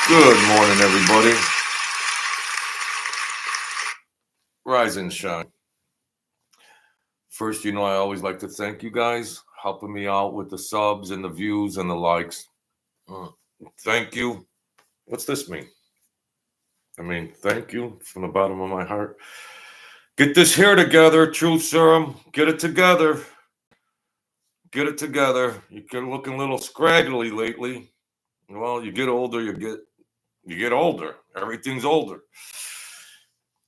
Good morning, everybody. Rise and shine. First, I always like to thank you guys helping me out with the subs and the views and the likes. Thank you. What's this mean? Thank you from the bottom of my heart. Get this hair together, Truth Serum. Get it together. Get it together. You're looking a little scraggly lately. Well, you get older, you get older. Everything's older.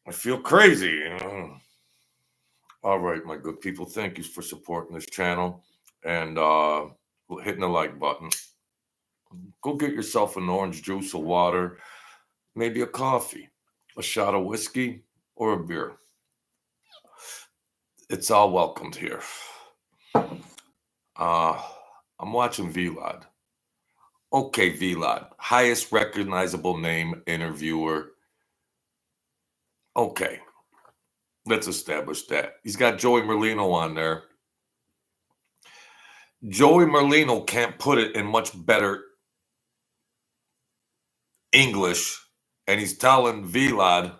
I feel crazy. All right, my good people. Thank you for supporting this channel and hitting the like button. Go get yourself an orange juice, a water, maybe a coffee, a shot of whiskey, or a beer. It's all welcomed here. I'm watching Vlad. Okay, Vlad, highest recognizable name, interviewer. Okay, let's establish that. He's got Joey Merlino on there. Joey Merlino can't put it in much better English, and he's telling Vlad,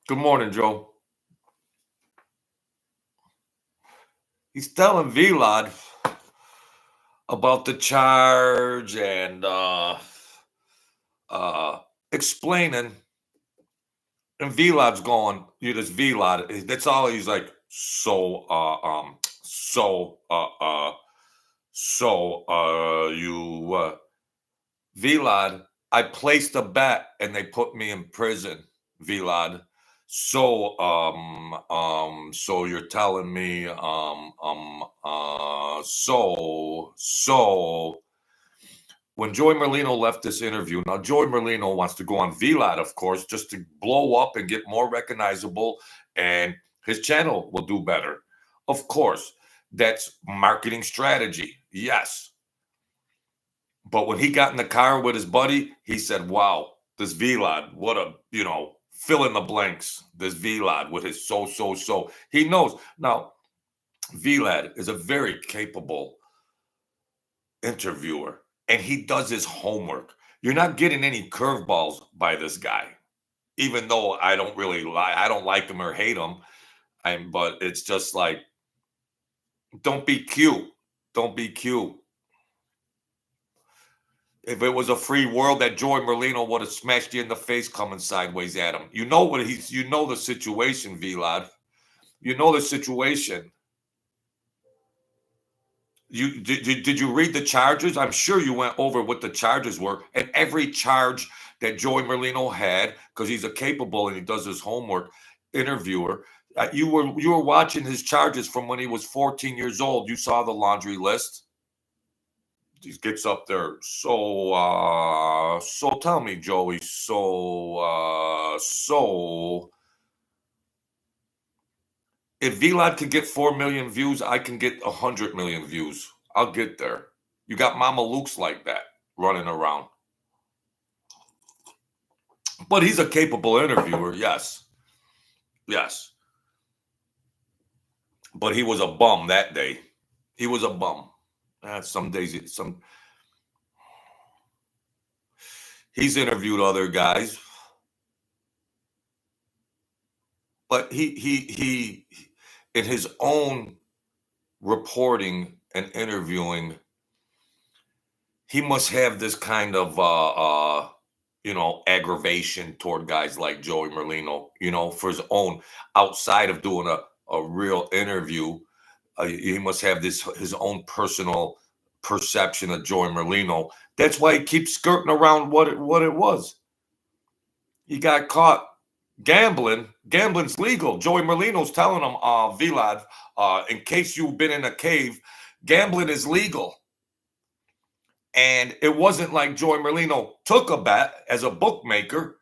good morning, Joe. He's telling Vlad about the charge and explaining. And Vlad's going, this Vlad, that's all he's like, Vlad, I placed a bet and they put me in prison, Vlad. So you're telling me, when Joey Merlino left this interview, now Joey Merlino wants to go on Vlad, of course, just to blow up and get more recognizable, and his channel will do better. Of course, that's marketing strategy. Yes. But when he got in the car with his buddy, he said, wow, this Vlad, what a, fill in the blanks. This Vlad with his so. He knows. Now, Vlad is a very capable interviewer, and he does his homework. You're not getting any curveballs by this guy, even though I don't like him or hate him. But it's just like, don't be cute. Don't be cute. If it was a free world, that Joey Merlino would have smashed you in the face coming sideways at him. You know the situation, Vlad. You know the situation. Did you read the charges? I'm sure you went over what the charges were, and every charge that Joey Merlino had, because he's a capable and he does his homework interviewer. You were watching his charges from when he was 14 years old. You saw the laundry list. He gets up there. So tell me, Joey. If Vlad could get 4 million views, I can get 100 million views. I'll get there. You got Mama Luke's like that running around. But he's a capable interviewer, yes. Yes. But he was a bum that day. He was a bum. Some days, he's interviewed other guys. But he in his own reporting and interviewing, he must have this kind of aggravation toward guys like Joey Merlino, for his own, outside of doing a real interview. He must have his own personal perception of Joey Merlino. That's why he keeps skirting around what it was. He got caught gambling. Gambling's legal. Joey Merlino's telling him, Vlad, in case you've been in a cave, gambling is legal. And it wasn't like Joey Merlino took a bet as a bookmaker.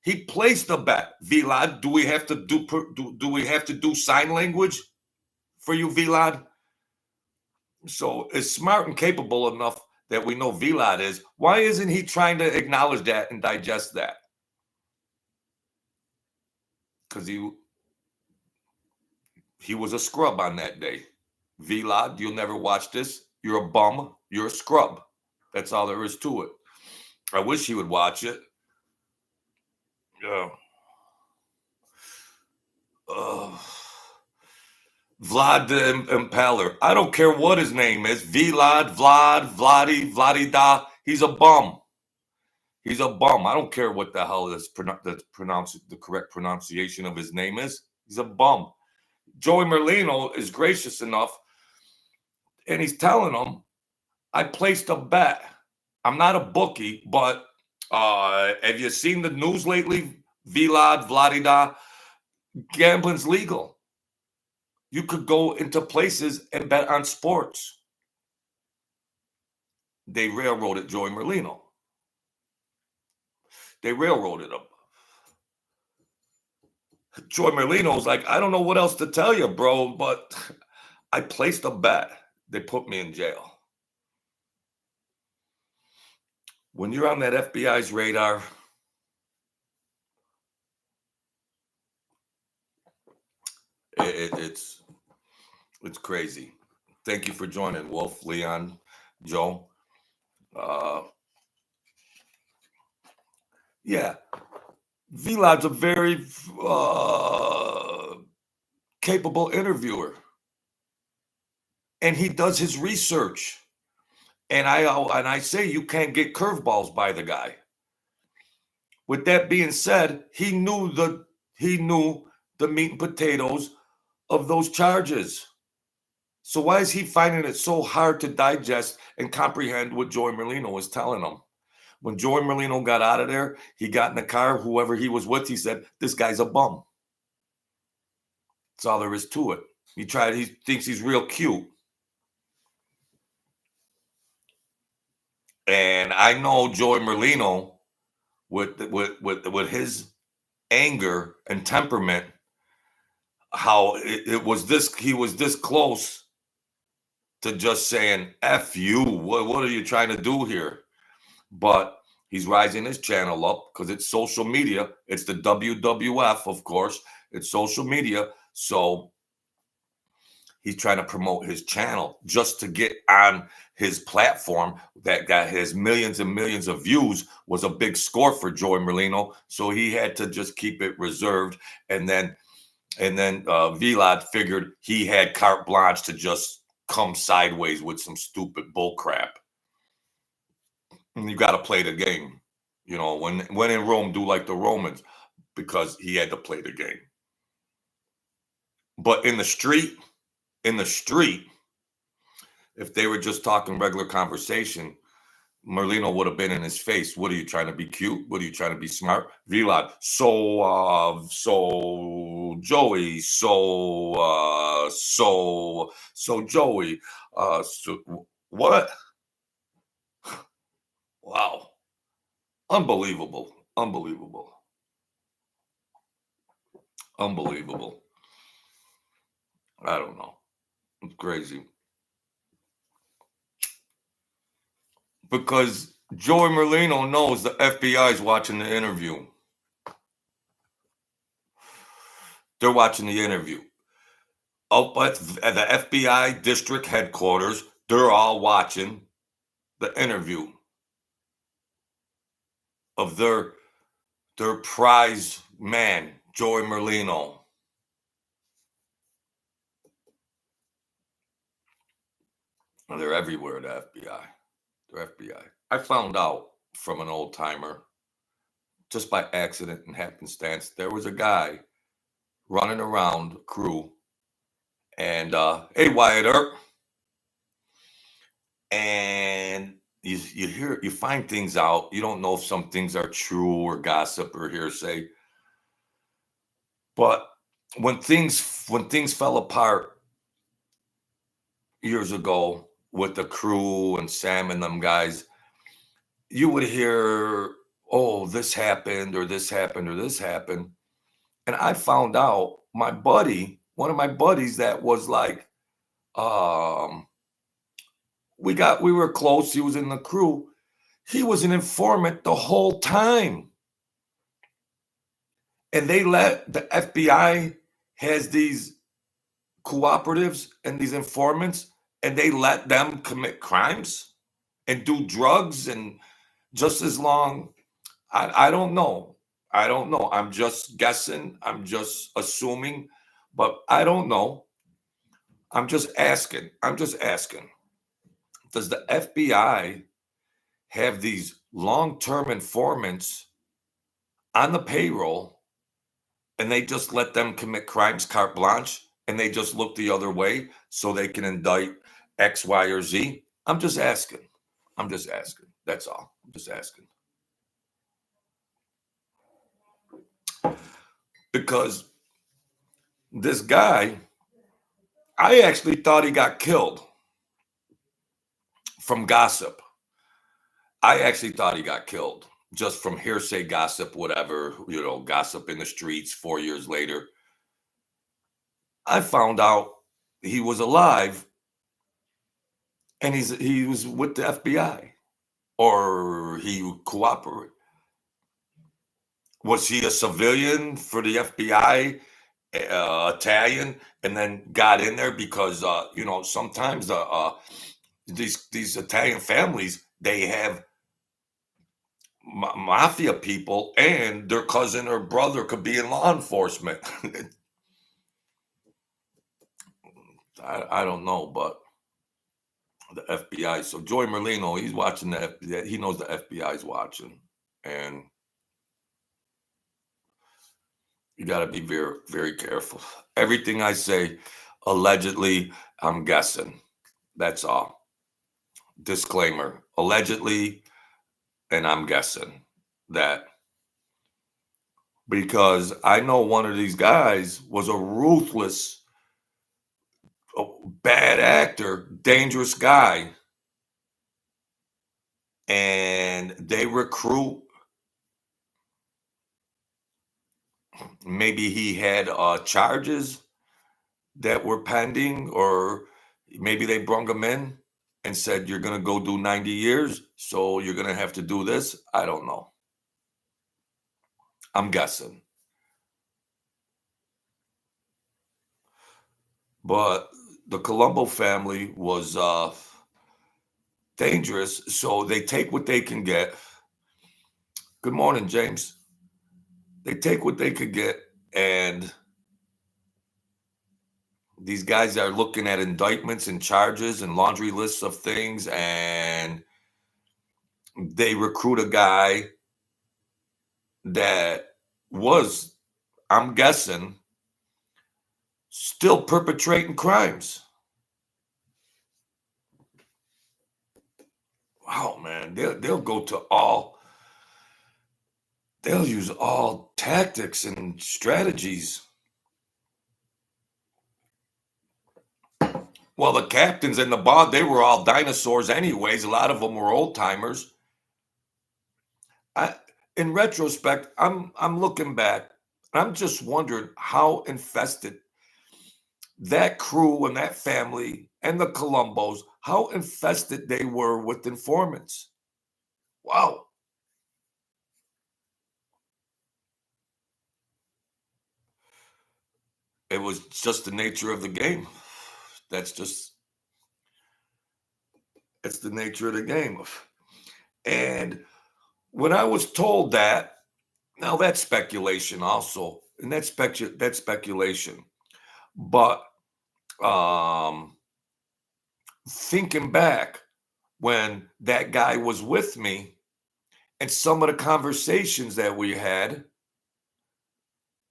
He placed a bet. Vlad, do we have to do sign language for you, Vlad? So it's smart and capable enough that we know Vlad is. Why isn't he trying to acknowledge that and digest that? Because he was a scrub on that day. Vlad, you'll never watch this. You're a bum. You're a scrub. That's all there is to it. I wish he would watch it. Yeah. Vlad the Impaler. I don't care what his name is. Vlad, Vladida. He's a bum. He's a bum. I don't care what the hell the correct pronunciation of his name is. He's a bum. Joey Merlino is gracious enough, and he's telling him, I placed a bet. I'm not a bookie, but have you seen the news lately? Vladida. Gambling's legal. You could go into places and bet on sports. They railroaded Joey Merlino. They railroaded him. Joey Merlino's like, I don't know what else to tell you, bro, but I placed a bet. They put me in jail. When you're on that FBI's radar, it's crazy. Thank you for joining, Wolf, Leon, Joe. Yeah, Vlad's a very capable interviewer, and he does his research. And I say you can't get curveballs by the guy. With that being said, he knew the meat and potatoes of those charges. So why is he finding it so hard to digest and comprehend what Joey Merlino was telling him? When Joey Merlino got out of there, he got in the car, whoever he was with, he said, this guy's a bum. That's all there is to it. He thinks he's real cute. And I know Joey Merlino with his anger and temperament, how it was this, he was this close to just saying, F you, what are you trying to do here? But he's rising his channel up because it's social media. It's the WWF, of course. It's social media. So he's trying to promote his channel just to get on his platform that got his millions and millions of views. Was a big score for Joey Merlino. So he had to just keep it reserved. And then Vlad figured he had carte blanche to just come sideways with some stupid bull crap. And you got to play the game. You know, when in Rome, do like the Romans, because he had to play the game. But in the street, if they were just talking regular conversation, Merlino would have been in his face. What are you trying to be cute? What are you trying to be smart? Vlad, so Joey, so Joey, so what? Wow. Unbelievable. Unbelievable. Unbelievable. I don't know. It's crazy. Because Joey Merlino knows the FBI is watching the interview. They're watching the interview. Up at the FBI district headquarters, they're all watching the interview of their prize man, Joey Merlino. They're everywhere, the FBI. They're FBI. I found out from an old timer, just by accident and happenstance, there was a guy running around crew, and hey, Wyatt Earp, and you find things out. You don't know if some things are true or gossip or hearsay. But when things fell apart years ago with the crew and Sam and them guys, you would hear, oh, this happened or this happened or this happened. And I found out one of my buddies that was like, we were close. He was in the crew. He was an informant the whole time. And they let the FBI has these cooperatives and these informants, and they let them commit crimes and do drugs and just as long. I don't know. I don't know. I'm just guessing. I'm just assuming, but I don't know. I'm just asking. I'm just asking. Does the FBI have these long-term informants on the payroll and they just let them commit crimes carte blanche and they just look the other way so they can indict X, Y, or Z? I'm just asking. I'm just asking. That's all. I'm just asking. Because this guy, I actually thought he got killed from gossip. I actually thought he got killed just from hearsay gossip, whatever, gossip in the streets 4 years later. I found out he was alive and he was with the FBI or he cooperated. Was he a civilian for the FBI, Italian, and then got in there because, sometimes these Italian families, they have mafia people and their cousin or brother could be in law enforcement. I don't know, but the FBI. So Joey Merlino, he's watching the FBI. He knows the FBI is watching, and you got to be very, very careful. Everything I say, allegedly, I'm guessing. That's all. Disclaimer: allegedly, and I'm guessing that because I know one of these guys was a ruthless, bad actor, dangerous guy, and they recruit. Maybe he had charges that were pending, or maybe they brung him in and said, "You're going to go do 90 years, so you're going to have to do this." I don't know. I'm guessing. But the Colombo family was dangerous, so they take what they can get. Good morning, James. They take what they could get, and these guys are looking at indictments and charges and laundry lists of things, and they recruit a guy that was, I'm guessing, still perpetrating crimes. Wow, man, they'll go to they'll use all tactics and strategies. Well, the captains and the boss, they were all dinosaurs anyways. A lot of them were old timers. In retrospect, I'm looking back. I'm just wondering how infested that crew and that family and the Colombos, how infested they were with informants. Wow. It was just the nature of the game. That's just, it's the nature of the game. And when I was told that, now that's speculation also, and that's speculation. But um, thinking back when that guy was with me and some of the conversations that we had,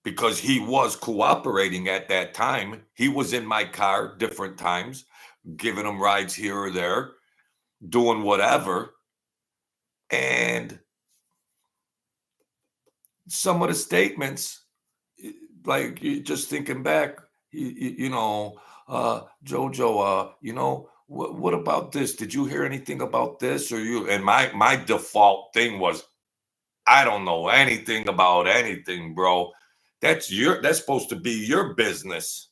because he was cooperating at that time, he was in my car different times, giving him rides here or there, doing whatever. And some of the statements, like just thinking back, Jojo, what about this? Did you hear anything about this? Or you? And my default thing was, I don't know anything about anything, bro. That's supposed to be your business.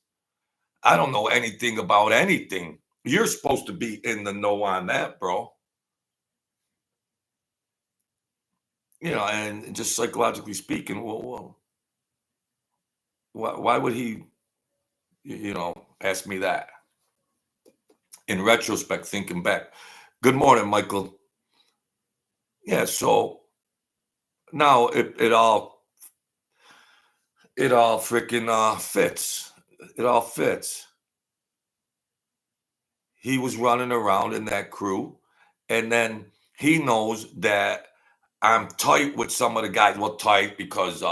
I don't know anything about anything. You're supposed to be in the know on that, bro. And just psychologically speaking, well, why would he, ask me that? In retrospect, thinking back. Good morning, Michael. Yeah, so now it all freaking fits. It all fits. He was running around in that crew, and then he knows that I'm tight with some of the guys. Well, tight because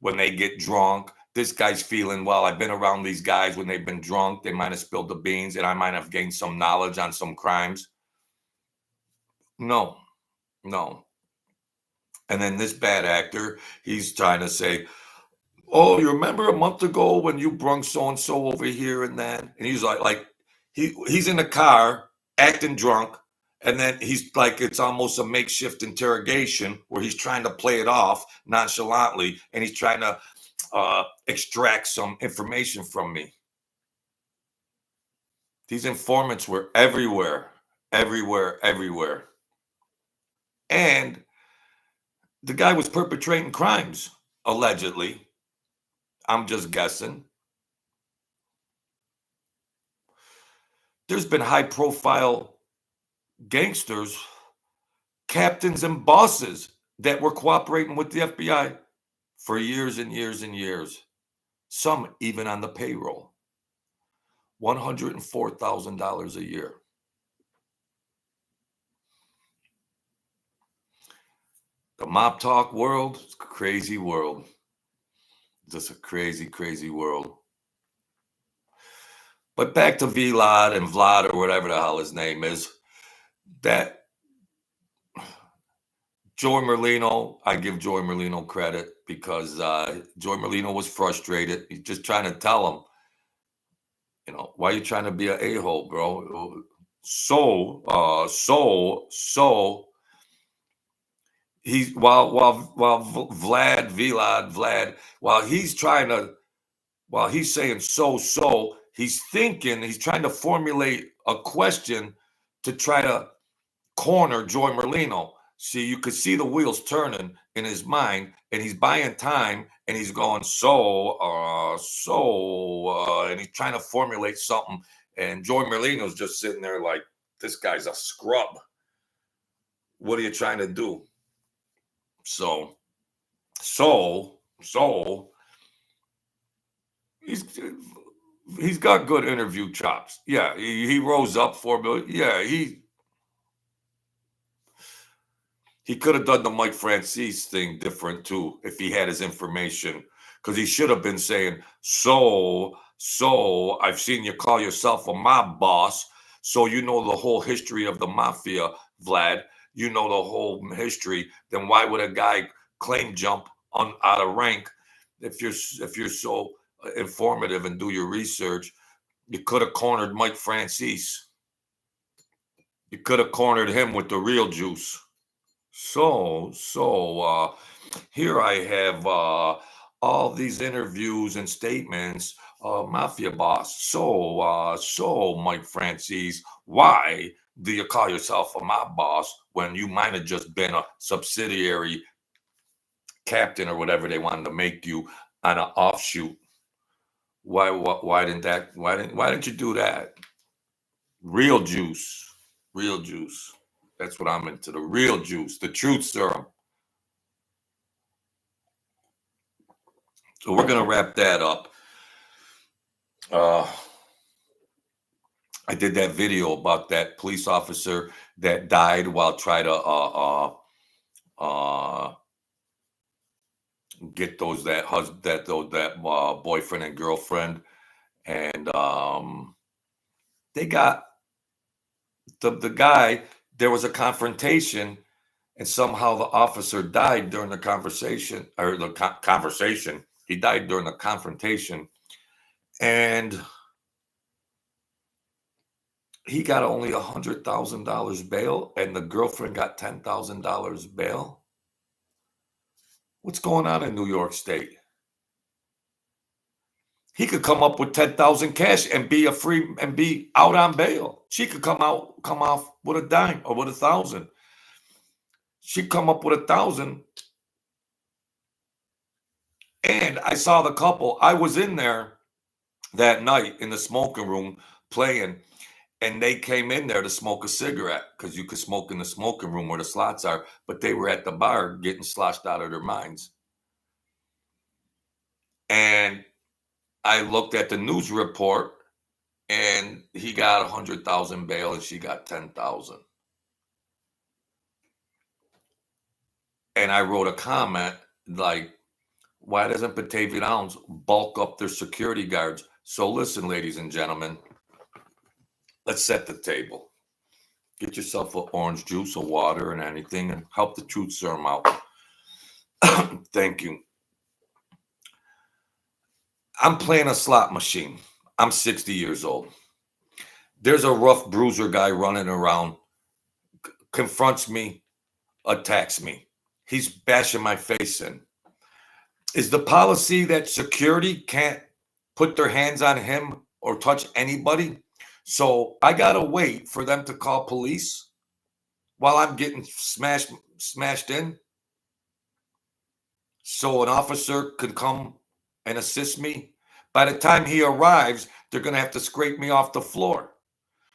when they get drunk, this guy's feeling, well, I've been around these guys when they've been drunk. They might have spilled the beans, and I might have gained some knowledge on some crimes. No, no. And then this bad actor, he's trying to say, oh, you remember a month ago when you brung so and so over here and that? And he's like he's in the car acting drunk, and then he's like, it's almost a makeshift interrogation where he's trying to play it off nonchalantly, and he's trying to extract some information from me. These informants were everywhere, everywhere, everywhere, and the guy was perpetrating crimes allegedly. I'm just guessing. There's been high profile gangsters, captains, and bosses that were cooperating with the FBI for years and years and years, some even on the payroll. $104,000 a year. The Mobtalk world is a crazy world. Just a crazy, crazy world. But back to Vlad and Vlad, or whatever the hell his name is. That Joey Merlino, I give Joey Merlino credit because Joey Merlino was frustrated. He's just trying to tell him, why are you trying to be an a-hole, bro? So he's while Vlad, while he's saying he's thinking, he's trying to formulate a question to try to corner Joy Merlino. See, you could see the wheels turning in his mind, and he's buying time, and he's going, and he's trying to formulate something. And Joy Merlino's just sitting there like, this guy's a scrub. What are you trying to do? So he's got good interview chops. Yeah, he rose up 4 million. Yeah, he could have done the Mike Francis thing different too if he had his information, because he should have been saying, so I've seen you call yourself a mob boss, so you know the whole history of the mafia, Vlad. You know the whole history. Then why would a guy claim jump out of rank if you're so informative and do your research? You could have cornered Mike Francis. You could have cornered him with the real juice. So here I have all these interviews and statements, mafia boss. So Mike Francis, why do you call yourself a mob boss when you might have just been a subsidiary captain or whatever they wanted to make you on an offshoot? Why didn't you do that? Real juice. That's what I'm into, the real juice, the truth serum. So we're going to wrap that up. I did that video about that police officer that died while trying to get that boyfriend and girlfriend, and they got the guy. There was a confrontation, and somehow the officer died during the conversation, or the conversation. He died during the confrontation, and he got only $100,000 bail, and the girlfriend got $10,000 bail. What's going on in New York State? He could come up with 10,000 cash and be out on bail. She could come off with a dime or with 1,000. She'd come up with 1,000. And I saw the couple. I was in there that night in the smoking room playing, And they came in there to smoke a cigarette because you could smoke in the smoking room where the slots are, but they were at the bar getting sloshed out of their minds. And I looked at the news report, and he got 100,000 bail and she got 10,000. And I wrote a comment like, why doesn't Batavia Downs bulk up their security guards? So listen, ladies and gentlemen, let's set the table. Get yourself an orange juice, a water, and anything, and help the truth serum out. Thank you. I'm playing a slot machine. I'm 60 years old. There's a rough bruiser guy running around, confronts me, attacks me. He's bashing my face in. Is the policy that security can't put their hands on him or touch anybody? So I got to wait for them to call police while I'm getting smashed in, so an officer could come and assist me. By the time he arrives, they're going to have to scrape me off the floor.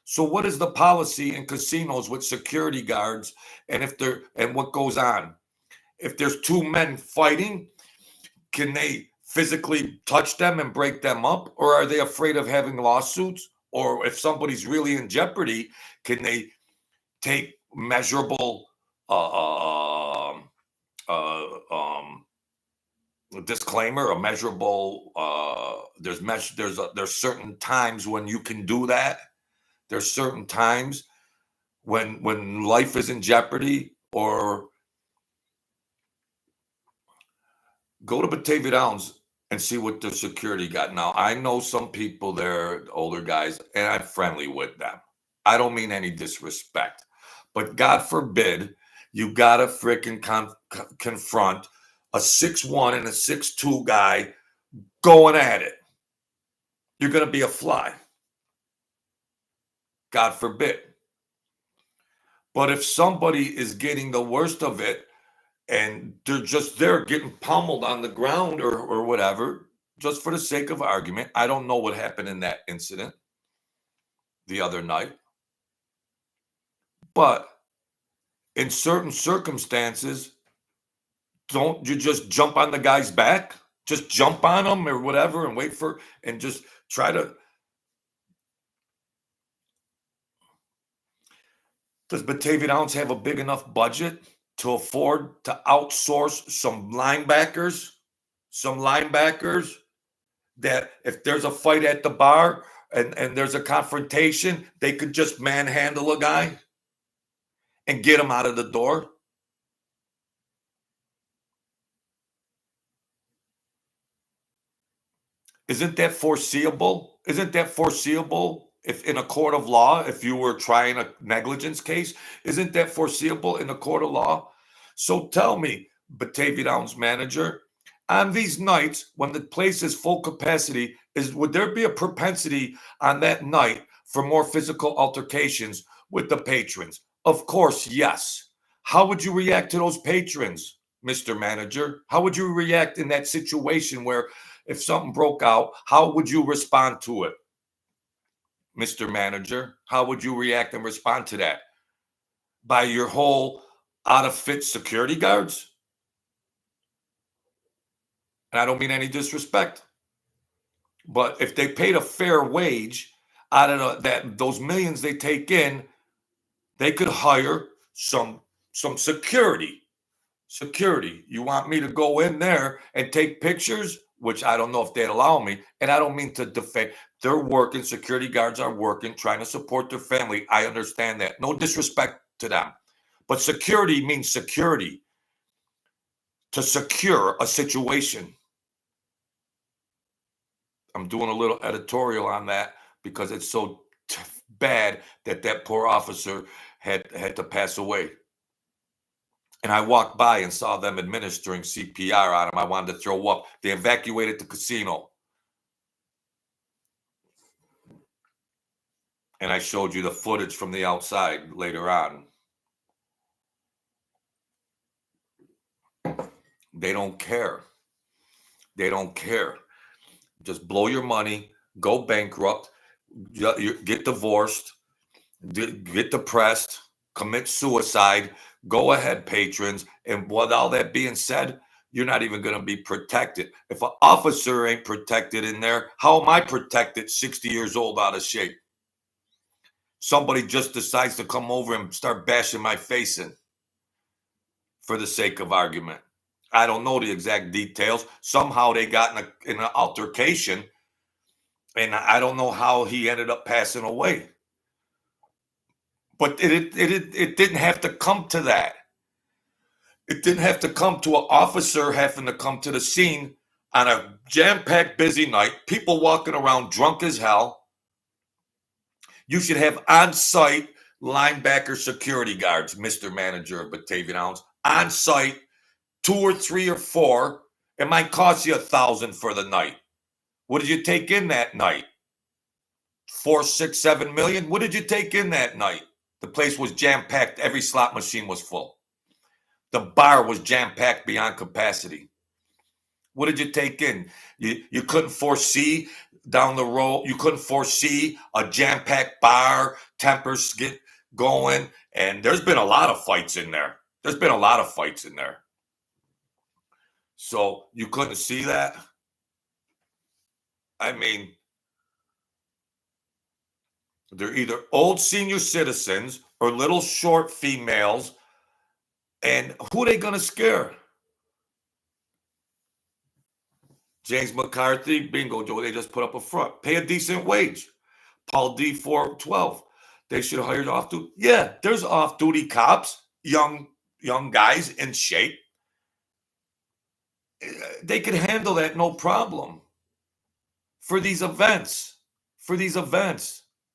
So what is the policy in casinos with security guards, and what goes on? If there's two men fighting, can they physically touch them and break them up, or are they afraid of having lawsuits? Or if somebody's really in jeopardy, can they take measurable disclaimer, a measurable there's certain times when you can do that. There's certain times when life is in jeopardy. Or go to Batavia Downs and see what the security got. Now, I know some people there, older guys, and I'm friendly with them. I don't mean any disrespect, but God forbid you gotta freaking confront a 6'1" and a 6'2" guy going at it. You're gonna be a fly. God forbid. But if somebody is getting the worst of it and they're just there getting pummeled on the ground or whatever, just for the sake of argument, I don't know what happened in that incident the other night. But in certain circumstances, don't you just jump on the guy's back? Just jump on him or whatever and wait and just try to. Does Batavia Downs have a big enough budget to afford to outsource some linebackers? Some linebackers that if there's a fight at the bar and there's a confrontation, they could just manhandle a guy and get him out of the door? Isn't that foreseeable? Isn't that foreseeable if in a court of law, if you were trying a negligence case? Isn't that foreseeable in a court of law? So tell me, Batavia Downs manager, on these nights when the place is full capacity, would there be a propensity on that night for more physical altercations with the patrons? Of course, yes. How would you react to those patrons, Mr. Manager? How would you react in that situation where if something broke out, how would you respond to it, Mr. Manager? How would you react and respond to that? By your whole out of fit security guards? And I don't mean any disrespect, but if they paid a fair wage out of those millions they take in, they could hire some security. Security. You want me to go in there and take pictures, which I don't know if they'd allow me. And I don't mean to defend. They're working. Security guards are working, trying to support their family. I understand that. No disrespect to them. But security means security. To secure a situation. I'm doing a little editorial on that because it's so bad that poor officer had to pass away. And I walked by and saw them administering CPR on him. I wanted to throw up. They evacuated the casino. And I showed you the footage from the outside later on. They don't care. They don't care. Just blow your money, go bankrupt, get divorced, Get depressed, commit suicide. Go ahead, patrons. And with all that being said, you're not even going to be protected. If an officer ain't protected in there, how am I protected 60 years old out of shape? Somebody just decides to come over and start bashing my face in for the sake of argument. I don't know the exact details. Somehow they got in an altercation, and I don't know how he ended up passing away. But it didn't have to come to that. It didn't have to come to an officer having to come to the scene on a jam-packed busy night, people walking around drunk as hell. You should have on-site linebacker security guards, Mr. Manager of Batavian Hounds, on-site, 2 or 3 or 4. It might cost you $1,000 for the night. What did you take in that night? 4, 6, 7 million? What did you take in that night? The place was jam-packed. Every slot machine was full. The bar was jam-packed beyond capacity. What did you take in? You couldn't foresee down the road. You couldn't foresee a jam-packed bar, tempers get going. And there's been a lot of fights in there. So you couldn't see that? I mean, they're either old senior citizens or little short females. And who are they going to scare? James McCarthy, bingo, Joe. They just put up a front. Pay a decent wage. Paul D. 412. They should hire off-duty. Yeah, there's off-duty cops, young guys in shape. They could handle that no problem. For these events,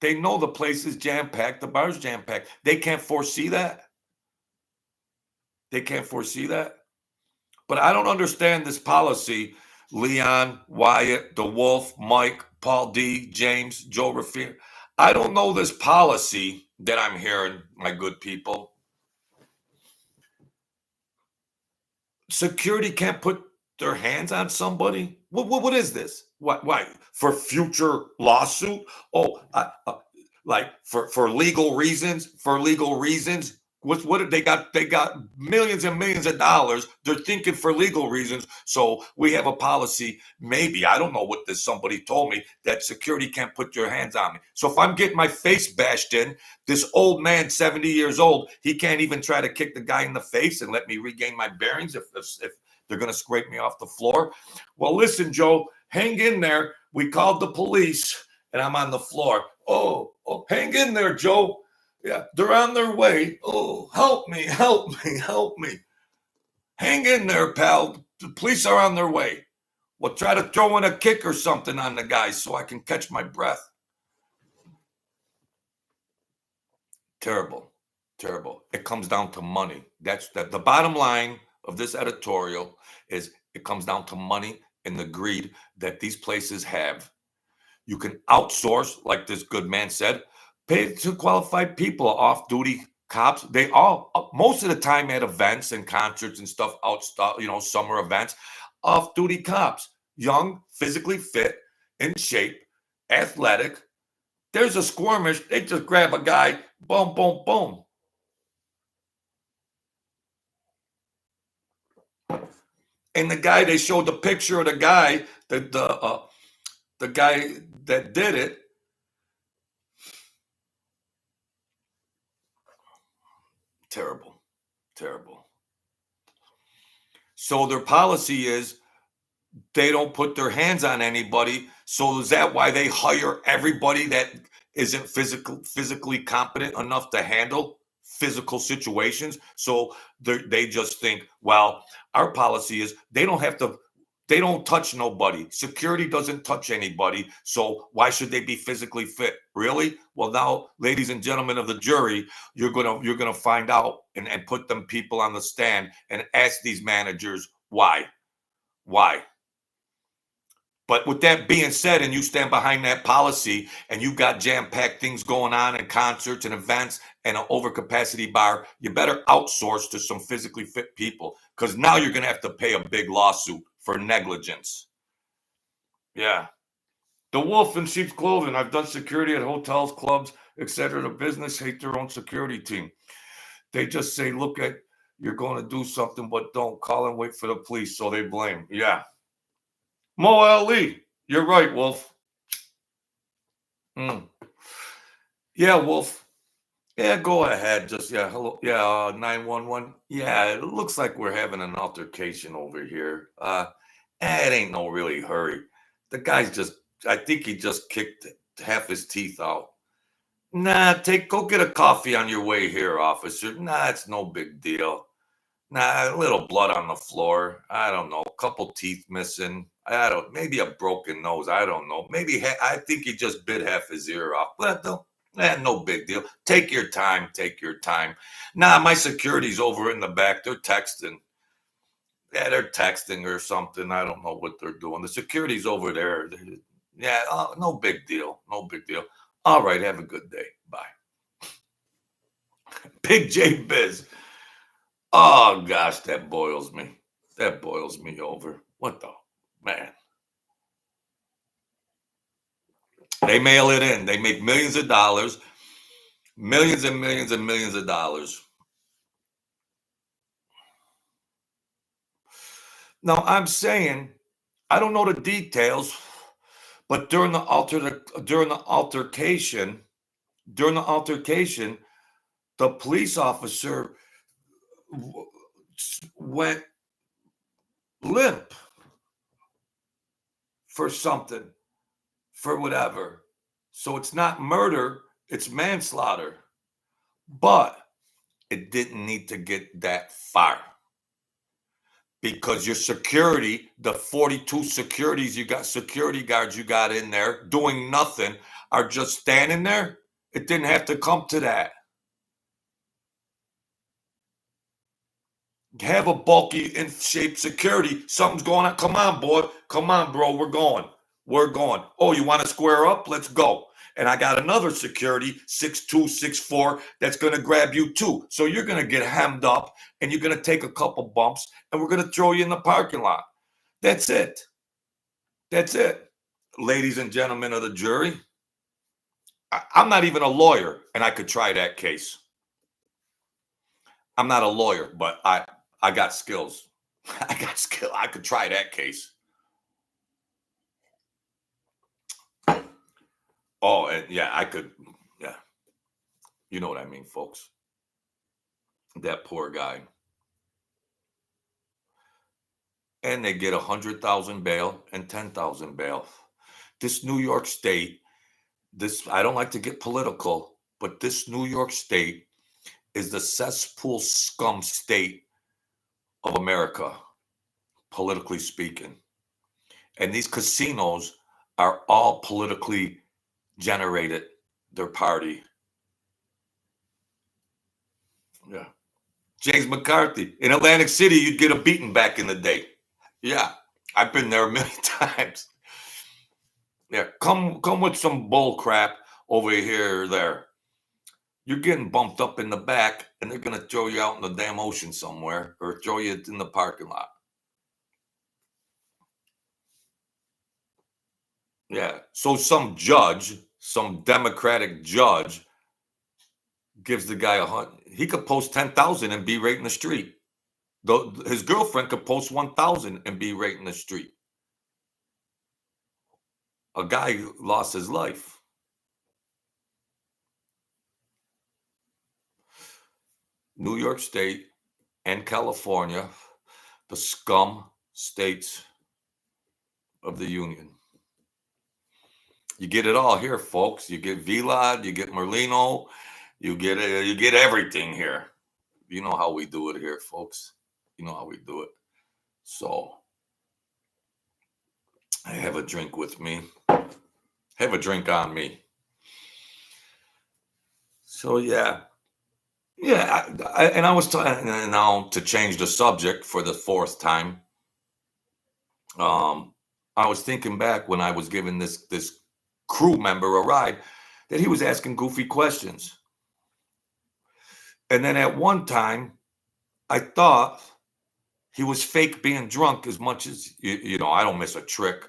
they know the place is jam-packed, the bar's jam-packed. They can't foresee that. But I don't understand this policy. Leon, Wyatt, the Wolf, Mike, Paul D, James, Joe Rafir. I don't know this policy that I'm hearing, my good people. Security can't put their hands on somebody? What is this? Why? For future lawsuit? Oh, like for legal reasons? What they got? They got millions and millions of dollars. They're thinking for legal reasons. So we have a policy. Maybe I don't know what this. Somebody told me that security can't put your hands on me. So if I'm getting my face bashed in, this old man, 70 years old, he can't even try to kick the guy in the face and let me regain my bearings if they're going to scrape me off the floor. Well, listen, Joe, hang in there. We called the police, and I'm on the floor. Oh, hang in there, Joe. Yeah, they're on their way. Oh, help me. Hang in there, pal. The police are on their way. We'll try to throw in a kick or something on the guy so I can catch my breath. Terrible. It comes down to money. That's the bottom line of this editorial is it comes down to money and the greed that these places have. You can outsource, like this good man said, pay to qualified people, off-duty cops. They all, most of the time at events and concerts and stuff, summer events, off-duty cops, young, physically fit, in shape, athletic. There's a skirmish. They just grab a guy, boom, boom, boom. And the guy, they showed the picture of the guy, the guy that did it. Terrible. So their policy is they don't put their hands on anybody. So is that why they hire everybody that isn't physically competent enough to handle physical situations? So they just think, well, our policy is they don't touch nobody. Security doesn't touch anybody. So why should they be physically fit? Really? Well, now, ladies and gentlemen of the jury, you're gonna find out and put them people on the stand and ask these managers why. But with that being said, and you stand behind that policy and you got jam-packed things going on and concerts and events and an overcapacity bar, you better outsource to some physically fit people because now you're going to have to pay a big lawsuit for negligence. Yeah. The wolf in sheep's clothing. I've done security at hotels, clubs, etc. The business hate their own security team. They just say, look at, you're going to do something, but don't call and wait for the police. So they blame. Yeah. Mo Ali. You're right, Wolf. Yeah, Wolf. Yeah, go ahead. Just, yeah, hello. Yeah, 911. Yeah, it looks like we're having an altercation over here. It ain't no really hurry. The guy's just, I think he just kicked half his teeth out. Nah, go get a coffee on your way here, officer. Nah, it's no big deal. Nah, a little blood on the floor. I don't know. A couple teeth missing. Maybe a broken nose. I don't know. Maybe, I think he just bit half his ear off. But no big deal. Take your time. Take your time. Nah, my security's over in the back. They're texting. Yeah, they're texting or something. I don't know what they're doing. The security's over there. Yeah, no big deal. No big deal. All right, have a good day. Bye. Big J Biz. Oh, gosh, that boils me. That boils me over. What the man? They mail it in. They make millions of dollars, millions and millions and millions of dollars. Now, I'm saying, I don't know the details, but during the altercation, the police officer went limp for something, for whatever. So it's not murder, it's manslaughter. But it didn't need to get that far. Because your security, the 42 security guards you got in there doing nothing, are just standing there. It didn't have to come to that. Have a bulky, in shape security. Something's going on. Come on, boy. Come on, bro. We're going. We're going. Oh, you want to square up? Let's go. And I got another security, 6'2", 6'4", that's going to grab you too. So you're going to get hemmed up and you're going to take a couple bumps and we're going to throw you in the parking lot. That's it. That's it. Ladies and gentlemen of the jury, I'm not even a lawyer and I could try that case. I'm not a lawyer, but I got skills. I got skill. I could try that case. Oh, and yeah, I could. Yeah. You know what I mean, folks. That poor guy. And they get 100,000 bail and 10,000 bail. This New York State, I don't like to get political, but this New York State is the cesspool scum state of America, politically speaking. And these casinos are all politically generated, their party. Yeah. James McCarthy. In Atlantic City, you'd get a beating back in the day. Yeah. I've been there a million times. Yeah. Come with some bull crap over here or there. You're getting bumped up in the back and they're going to throw you out in the damn ocean somewhere or throw you in the parking lot. Yeah. So some Democratic judge gives the guy he could post 10,000 and be right in the street. His girlfriend could post 1,000 and be right in the street. A guy lost his life. New York State and California, the scum states of the union. You get it all here, folks. You get Vlad, you get Merlino, you get everything here. You know how we do it here, folks. You know how we do it. So I have a drink with me. Have a drink on me. So yeah. And I was talking now to change the subject for the fourth time. I was thinking back when I was giving this crew member a ride that he was asking goofy questions. And then at one time, I thought he was fake being drunk as much as, I don't miss a trick.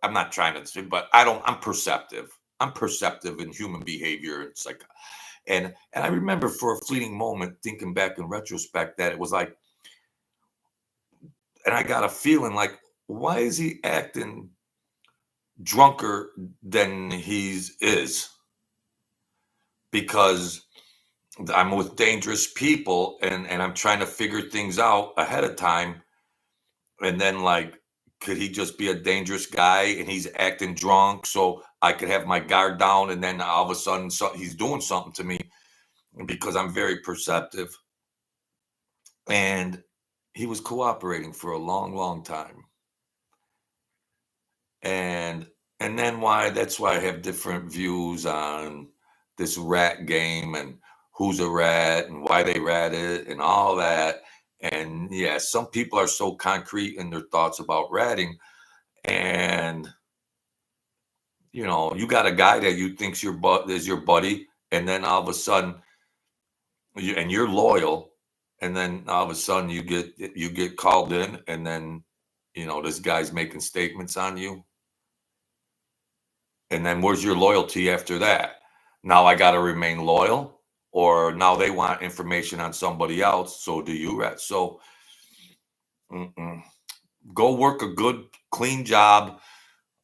I'm not trying to, but I'm perceptive. I'm perceptive in human behavior. It's like, and I remember for a fleeting moment thinking back in retrospect that it was like, and I got a feeling like, why is he acting drunker than he is? Because I'm with dangerous people and I'm trying to figure things out ahead of time. And then like, could he just be a dangerous guy and he's acting drunk so I could have my guard down and then all of a sudden he's doing something to me because I'm very perceptive. And he was cooperating for a long, long time. And then that's why I have different views on this rat game and who's a rat and why they rat it and all that. And yeah, some people are so concrete in their thoughts about ratting. And you got a guy that you think's is your buddy, and then all of a sudden you're loyal, and then all of a sudden you get called in, and then this guy's making statements on you. And then where's your loyalty after that? Now I got to remain loyal, or now they want information on somebody else. So do you, Rat? So go work a good, clean job.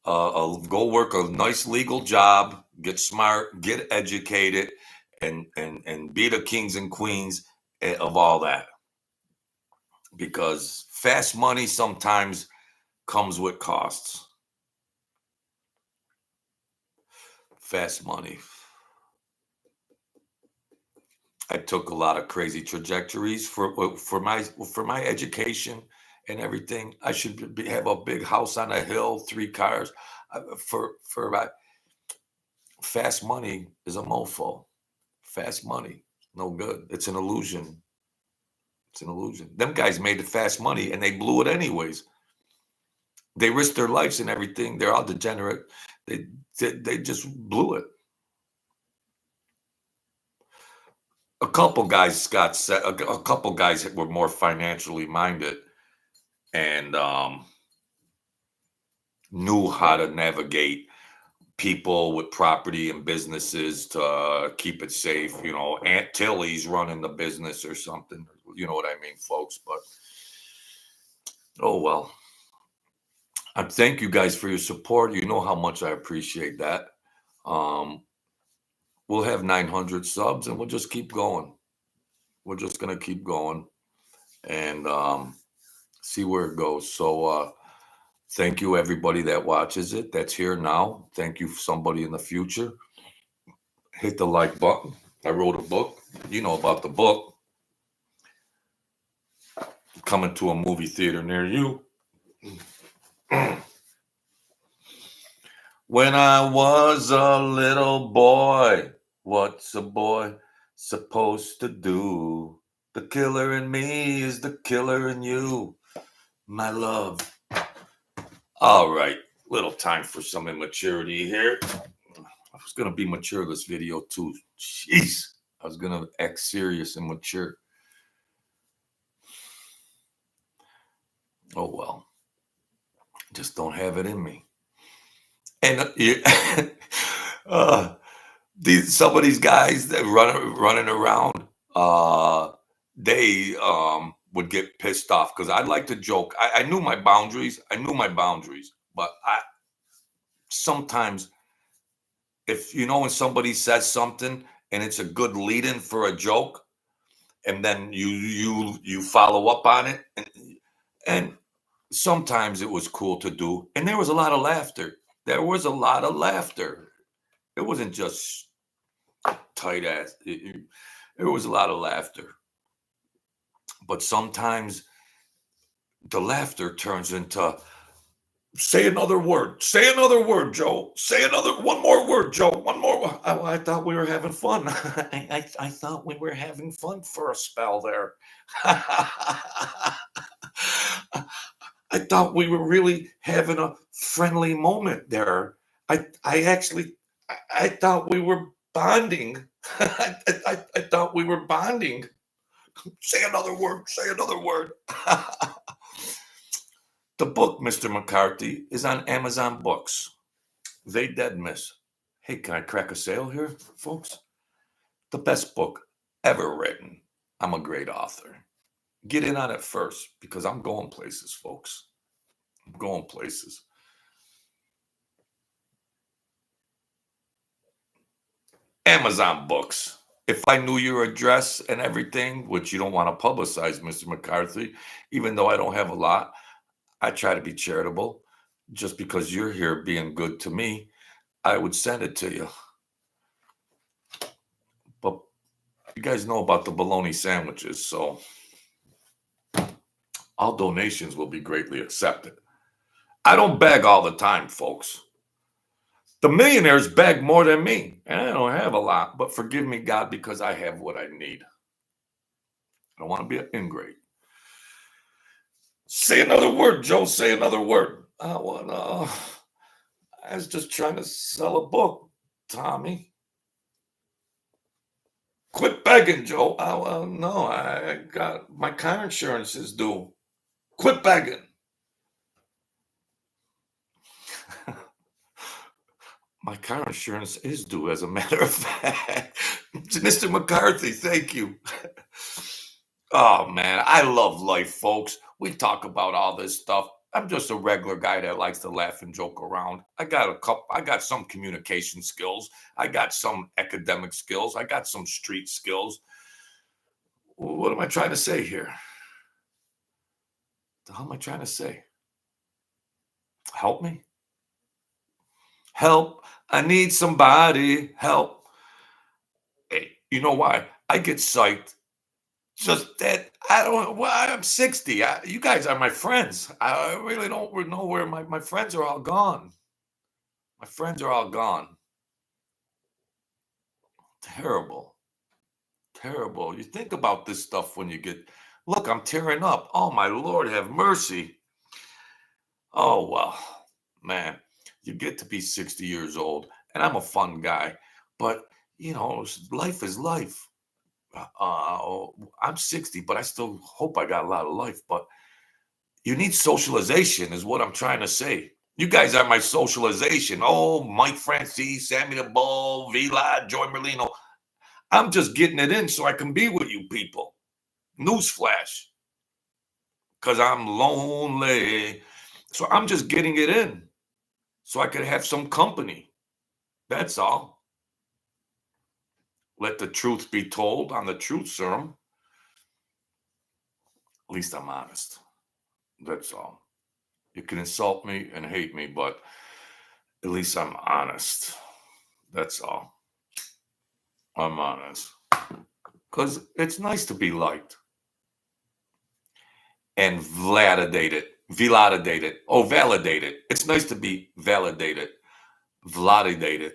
Go work a nice legal job. Get smart. Get educated, and be the kings and queens of all that. Because fast money sometimes comes with costs. Fast money. I took a lot of crazy trajectories for my education and everything. I should have a big house on a hill, 3 cars. For about fast money is a mofo. Fast money, no good. It's an illusion. It's an illusion. Them guys made the fast money and they blew it anyways. They risked their lives and everything. They're all degenerate. They just blew it. A couple guys a couple guys were more financially minded and knew how to navigate people with property and businesses to keep it safe. Aunt Tilly's running the business or something. You know what I mean, folks? But oh well. I thank you guys for your support. You know how much I appreciate that. We'll have 900 subs and we'll just keep going. We're just gonna keep going and see where it goes. So thank you everybody that watches it, that's here now. Thank you somebody in the future. Hit the like button. I wrote a book. You know about the book. Coming to a movie theater near you. When I was a little boy, what's a boy supposed to do? The killer in me is the killer in you, my love. All right, little time for some immaturity here. I was going to be mature this video too. Jeez, I was going to act serious and mature. Oh well, just don't have it in me. And some of these guys that running around, they would get pissed off because I like to joke. I knew my boundaries. But sometimes if when somebody says something and it's a good lead-in for a joke, and then you follow up on it, and sometimes it was cool to do, and there was a lot of laughter. It wasn't just tight ass. There was a lot of laughter. But sometimes the laughter turns into, say another word, Joe. One more word, Joe. One more. I thought we were having fun. I thought we were having fun for a spell there. I thought we were really having a friendly moment there. I thought we were bonding. I thought we were bonding. Say another word. The book, Mr. McCarthy, is on Amazon Books. They dead miss. Hey, can I crack a sale here, folks? The best book ever written. I'm a great author. Get in on it first because I'm going places, folks. I'm going places. Amazon books. If I knew your address and everything, which you don't want to publicize, Mr. McCarthy, even though I don't have a lot, I try to be charitable. Just because you're here being good to me, I would send it to you. But you guys know about the bologna sandwiches, so all donations will be greatly accepted. I don't beg all the time, folks. The millionaires beg more than me, and I don't have a lot, but forgive me, God, because I have what I need. I don't want to be an ingrate. Say another word, Joe. Say another word. I was just trying to sell a book, Tommy. Quit begging, Joe. No, I got my car insurance is due. Quit begging. My car insurance is due, as a matter of fact. Mr. McCarthy, thank you. Oh, man, I love life, folks. We talk about all this stuff. I'm just a regular guy that likes to laugh and joke around. I got some communication skills. I got some academic skills. I got some street skills. What am I trying to say here? The hell am I trying to say? Help me. Help. I need somebody. Help. Hey, you know why? I get psyched. Just that I don't. Well, I'm 60. You guys are my friends. I really don't know where my friends are all gone. My friends are all gone. Terrible. Terrible. You think about this stuff when you get. Look, I'm tearing up. Oh, my Lord, have mercy. Oh, well, man, you get to be 60 years old, and I'm a fun guy, but, life is life. I'm 60, but I still hope I got a lot of life. But you need socialization, is what I'm trying to say. You guys are my socialization. Oh, Mike Francis, Sammy the Bull, Vlad, Joy Merlino. I'm just getting it in so I can be with you people. Newsflash. Because I'm lonely. So I'm just getting it in so I could have some company. That's all. Let the truth be told on the truth serum. At least I'm honest. That's all. You can insult me and hate me, but at least I'm honest. That's all. I'm honest. Because it's nice to be liked. And validated. Validated. Oh, validated. It's nice to be validated. Validated.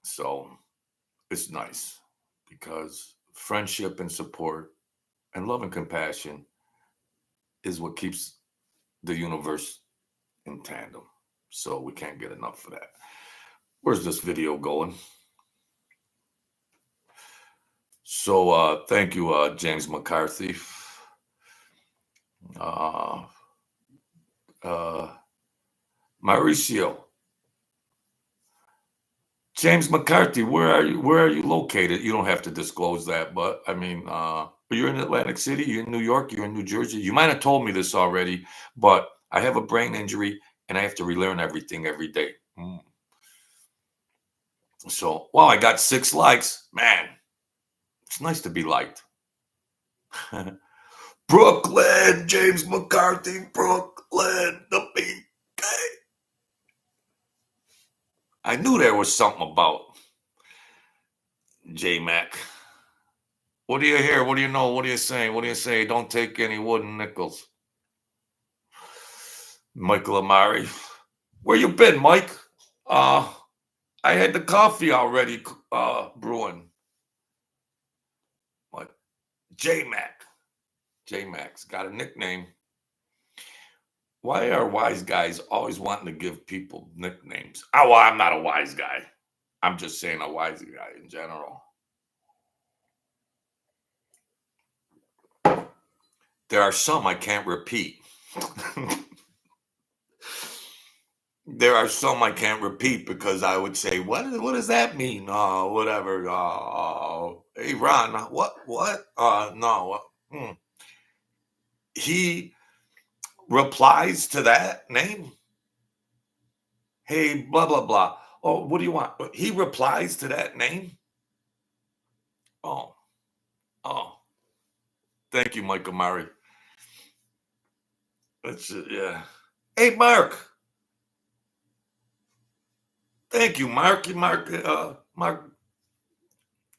So it's nice because friendship and support and love and compassion is what keeps the universe in tandem. So we can't get enough of that. Where's this video going? So thank you, James McCarthy. Mauricio. James McCarthy, where are you? Where are you located? You don't have to disclose that, but I mean, you're in Atlantic City, you're in New York, you're in New Jersey. You might have told me this already, but I have a brain injury and I have to relearn everything every day. So, wow, I got 6 likes. Man, it's nice to be liked. Brooklyn, James McCarthy, Brooklyn, the BK. I knew there was something about J Mac. What do you hear? What do you know? What do you say? What do you say? Don't take any wooden nickels. Michael Amari. Where you been, Mike? I had the coffee already brewing. What? J-Mac. J-Mac's got a nickname. Why are wise guys always wanting to give people nicknames? Oh, well, I'm not a wise guy. I'm just saying a wise guy in general. There are some I can't repeat. There are some I can't repeat because I would say, what does that mean? Whatever. Hey, Ron, what? No. He replies to that name. Hey, blah, blah, blah. Oh, what do you want? He replies to that name. Oh, oh. Thank you, Michael Murray. That's it, yeah. Hey, Mark. Thank you, Mark. Mark.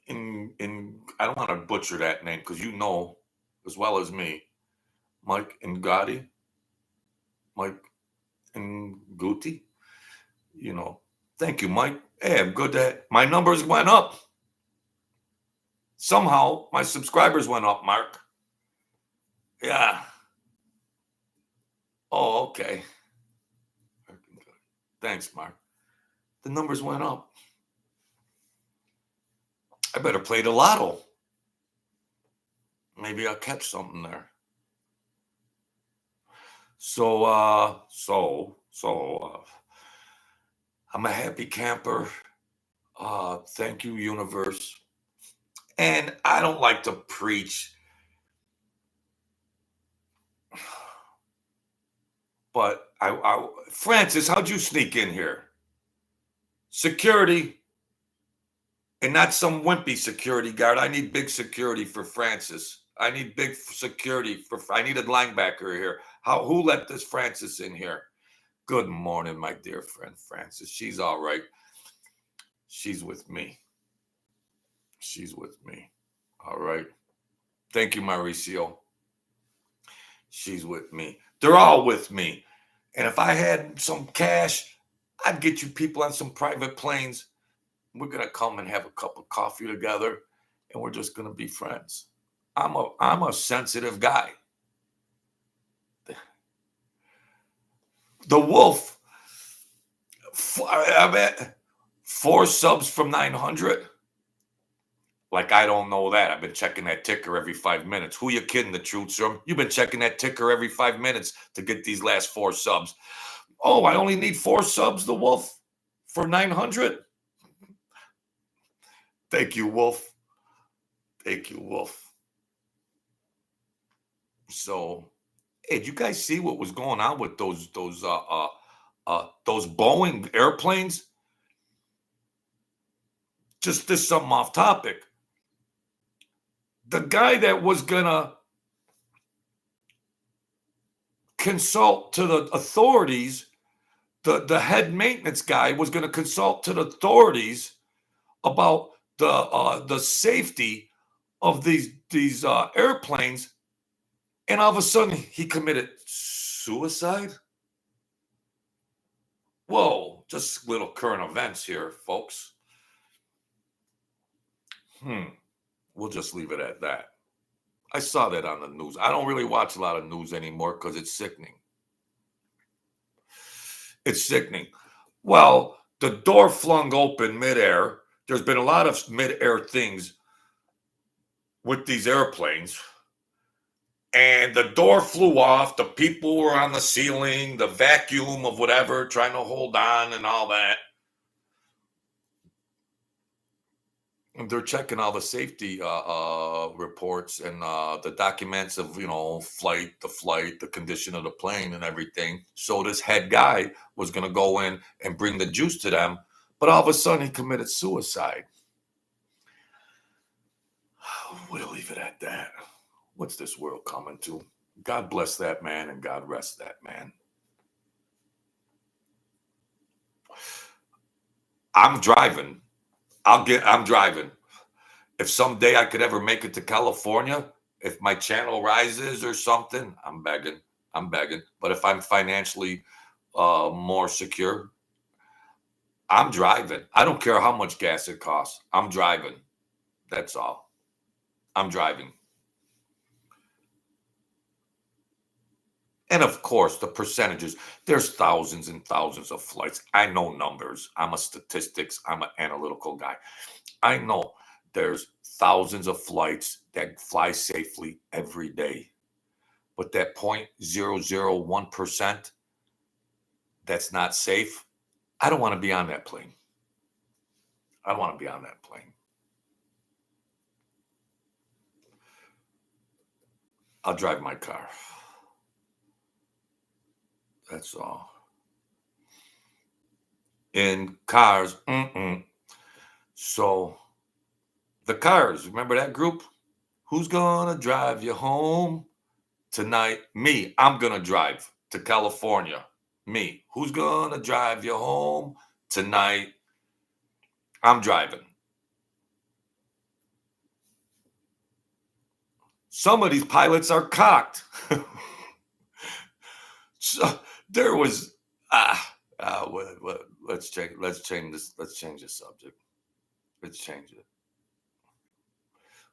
In I don't want to butcher that name because you know as well as me, Mike Ngati, Mike Nguti. You know, thank you, Mike. Hey, I'm good that my numbers went up. Somehow my subscribers went up, Mark. Yeah. Oh, okay. Thanks, Mark. The numbers went up. I better play the lotto. Maybe I'll catch something there. So, I'm a happy camper. Thank you, universe. And I don't like to preach, but Francis, how'd you sneak in here? Security, and not some wimpy security guard. I need big security for Francis. I need big security I need a linebacker here. Who let this Francis in here? Good morning, my dear friend Francis. She's all right. She's with me. She's with me. All right. Thank you, Mauricio. She's with me. They're all with me. And if I had some cash, I'd get you people on some private planes. We're going to come and have a cup of coffee together, and we're just going to be friends. I'm a sensitive guy. The Wolf, I bet 4 subs from 900. Like, I don't know that. I've been checking that ticker every 5 minutes. Who you kidding, the truth serum? You've been checking that ticker every 5 minutes to get these last 4 subs. Oh, I only need 4 subs, the Wolf, for 900? Thank you, Wolf. Thank you, Wolf. So, hey, did you guys see what was going on with those Boeing airplanes? Just this something off topic. The guy that was gonna consult to the authorities, the head maintenance guy was gonna consult to the authorities about the safety of these airplanes, and all of a sudden he committed suicide. Whoa, just little current events here, folks. We'll just leave it at that. I saw that on the news. I don't really watch a lot of news anymore because it's sickening. It's sickening. Well, the door flung open midair. There's been a lot of midair things with these airplanes. And the door flew off. The people were on the ceiling, the vacuum of whatever, trying to hold on and all that. And they're checking all the safety reports and the documents of, the flight, the condition of the plane and everything. So this head guy was going to go in and bring the juice to them. But all of a sudden he committed suicide. We'll leave it at that. What's this world coming to? God bless that man and God rest that man. I'm driving. I'm driving. If someday I could ever make it to California, if my channel rises or something, I'm begging. But if I'm financially more secure, I'm driving. I don't care how much gas it costs. I'm driving. That's all. I'm driving. And of course, the percentages, there's thousands and thousands of flights. I know numbers. I'm a statistics. I'm an analytical guy. I know there's thousands of flights that fly safely every day. But that 0.001% that's not safe, I don't want to be on that plane. I don't want to be on that plane. I'll drive my car. That's all. In cars. So the Cars, remember that group? Who's gonna drive you home tonight? Me. I'm gonna drive to California. Me. Who's gonna drive you home tonight? I'm driving. Some of these pilots are cocked. So there was let's change the subject. Let's change it.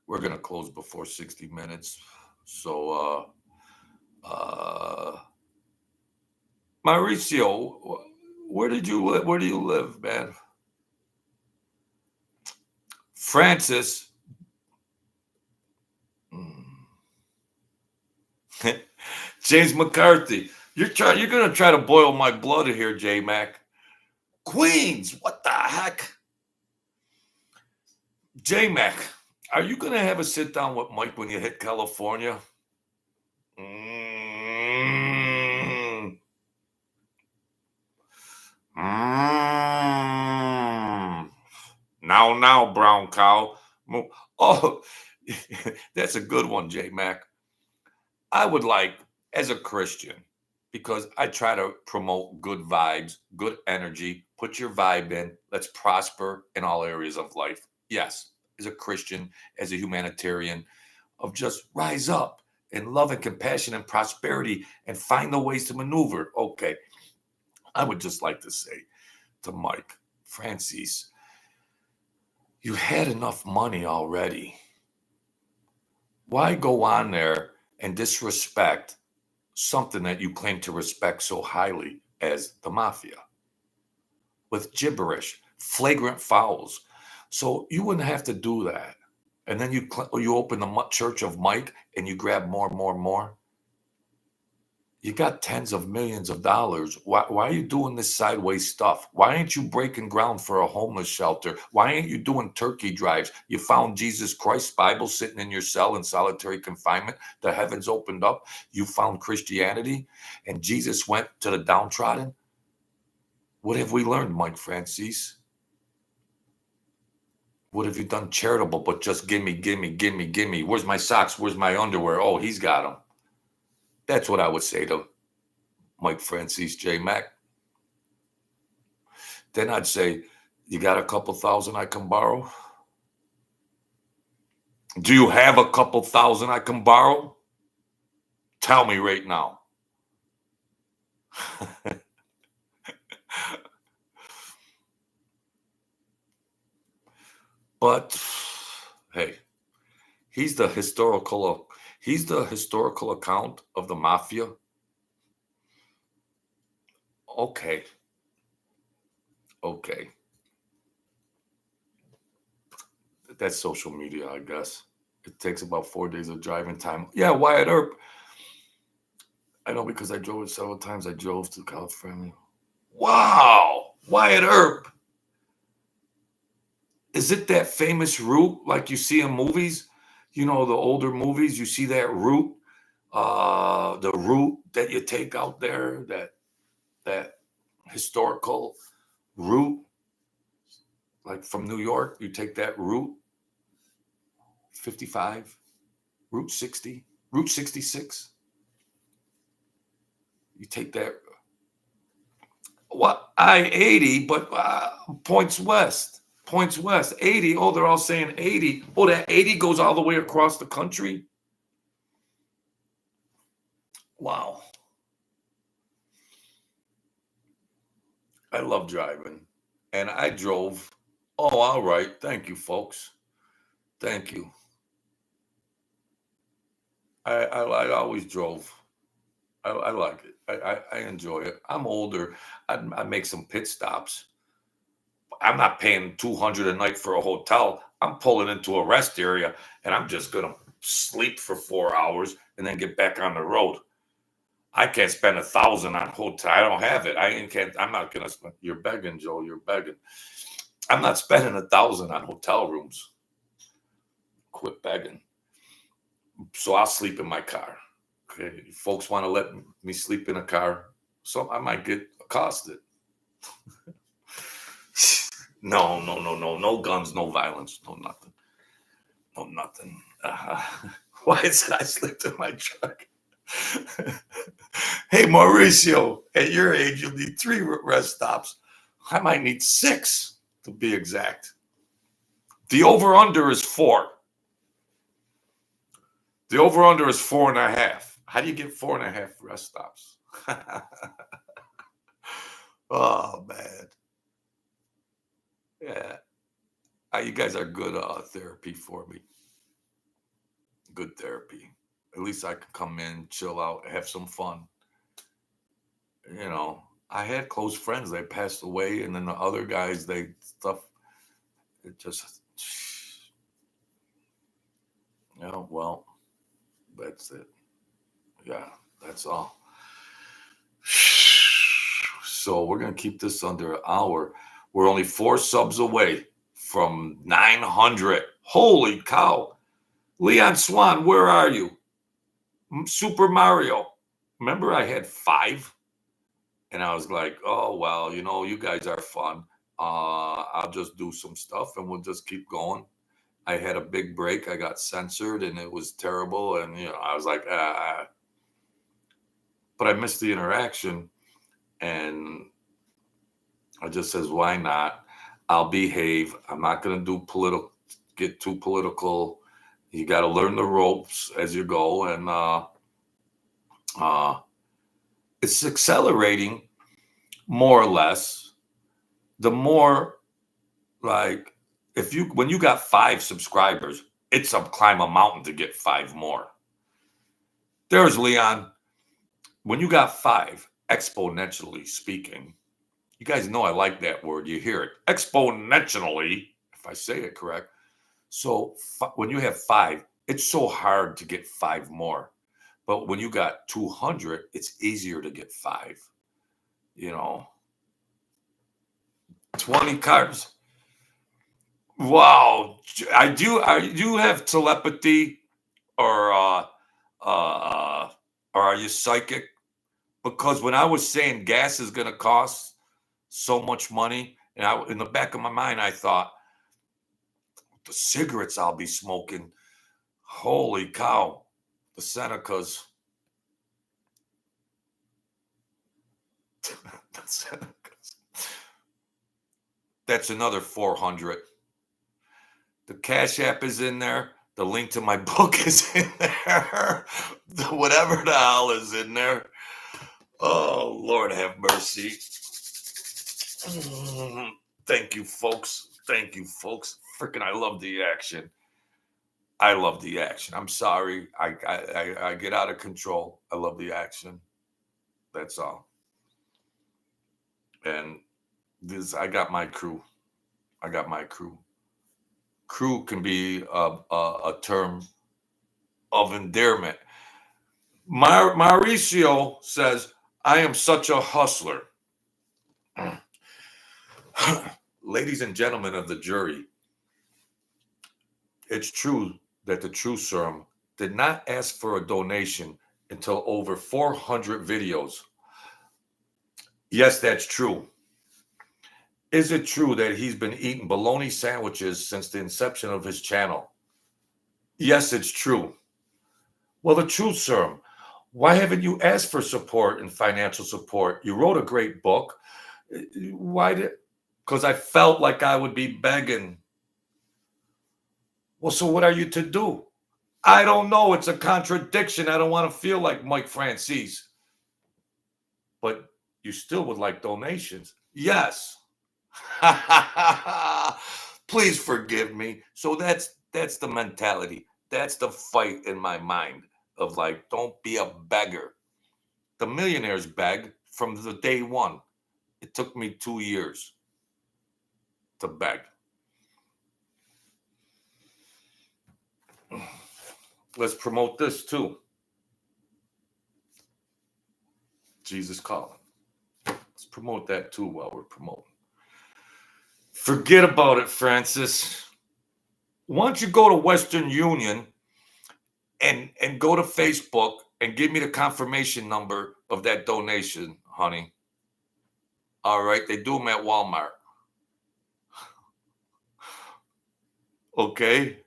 We're gonna close before 60 minutes. So Mauricio, where did you live? Where do you live, man? Francis. James McCarthy. You're gonna try to boil my blood here, J Mac. Queens, what the heck? J Mac, are you gonna have a sit down with Mike when you hit California? Now, brown cow. Oh, that's a good one, J Mac. I would like, as a Christian, because I try to promote good vibes, good energy, put your vibe in. Let's prosper in all areas of life. Yes, as a Christian, as a humanitarian, of just rise up in love and compassion and prosperity and find the ways to maneuver. Okay. I would just like to say to Mike, Francis, you had enough money already. Why go on there and disrespect something that you claim to respect so highly as the mafia with gibberish, flagrant fouls? So you wouldn't have to do that. And then you open the Church of Mike and you grab more. You got tens of millions of dollars. Why are you doing this sideways stuff? Why ain't you breaking ground for a homeless shelter? Why ain't you doing turkey drives? You found Jesus Christ's Bible sitting in your cell in solitary confinement. The heavens opened up. You found Christianity and Jesus went to the downtrodden. What have we learned, Mike Francis? What have you done charitable but just gimme? Where's my socks? Where's my underwear? Oh, he's got them. That's what I would say to Mike Francis, J Mac. Then I'd say, you got a couple thousand I can borrow? Do you have a couple thousand I can borrow? Tell me right now. But hey, he's the historical account of the mafia. Okay. That's social media, I guess. It takes about 4 days of driving time. Yeah, Wyatt Earp. I know because I drove it several times. I drove to California. Wow, Wyatt Earp. Is it that famous route like you see in movies? You know, the older movies, you see that route, the route that you take out there, that historical route, like from New York, you take that route, 55, Route 60, Route 66. You take that, what, I-80, but points west. 80. Oh, they're all saying 80. Oh, that 80 goes all the way across the country. Wow. I love driving. And I drove. Oh, all right. Thank you, folks. Thank you. I always drove. I like it. I enjoy it. I'm older. I make some pit stops. I'm not paying $200 a night for a hotel. I'm pulling into a rest area and I'm just going to sleep for 4 hours and then get back on the road. I can't spend $1,000 on hotel. I don't have it. I'm not gonna spend. You're begging, Joe. You're begging. I'm not spending $1,000 on hotel rooms. Quit begging. So I'll sleep in my car. Okay, if folks want to let me sleep in a car, so I might get accosted. No guns, no violence, no nothing, no nothing. Why is I slept in my truck? Hey, Mauricio, at your age, you'll need 3 rest stops. I might need 6 to be exact. The over-under is 4. The over-under is 4.5. How do you get 4.5 rest stops? Oh, man. Yeah. You guys are good therapy for me. Good therapy. At least I can come in, chill out, have some fun. You know, I had close friends. They passed away, and then the other guys, it just, well, that's it. Yeah, that's all. So we're going to keep this under an hour. We're only 4 subs away from 900. Holy cow. Leon Swan, where are you? Super Mario. Remember I had 5? And I was like, oh, well, you guys are fun. I'll just do some stuff and we'll just keep going. I had a big break. I got censored and it was terrible. And, I was like, but I missed the interaction. And I just says, why not? I'll behave. I'm not going to get too political. You got to learn the ropes as you go. And it's accelerating more or less. The more, like, when you got 5 subscribers, it's climb a mountain to get 5 more. There's Leon. When you got 5, exponentially speaking, you guys know I like that word. You hear it exponentially, if I say it correct. So when you have 5, it's so hard to get 5 more. But when you got 200, it's easier to get 5. 20 cards. Wow. I do have telepathy, or are you psychic? Because when I was saying gas is going to cost so much money, and in the back of my mind, I thought, the cigarettes I'll be smoking, holy cow, the Senecas. The Senecas. That's another 400. The Cash App is in there. The link to my book is in there. Whatever the hell is in there. Oh, Lord have mercy. Thank you, folks. Thank you, folks. Freaking, I love the action. I love the action. I'm sorry. I get out of control. I love the action. That's all. And I got my crew. I got my crew. Crew can be a term of endearment. Mauricio says, I am such a hustler. Ladies and gentlemen of the jury, it's true that the True Serum did not ask for a donation until over 400 videos. Yes, that's true. Is it true that he's been eating bologna sandwiches since the inception of his channel? Yes, it's true. Well, the True Serum, why haven't you asked for support and financial support? You wrote a great book. Because I felt like I would be begging. Well, so what are you to do? I don't know. It's a contradiction. I don't want to feel like Mike Francis. But you still would like donations. Yes. Please forgive me. So that's the mentality. That's the fight in my mind of like, don't be a beggar. The millionaires beg from the day one. It took me 2 years to beg. Let's promote this too. Jesus calling. Let's promote that too while we're promoting. Forget about it, Francis. Why don't you go to Western Union and go to Facebook and give me the confirmation number of that donation, honey? All right, they do them at Walmart. Okay.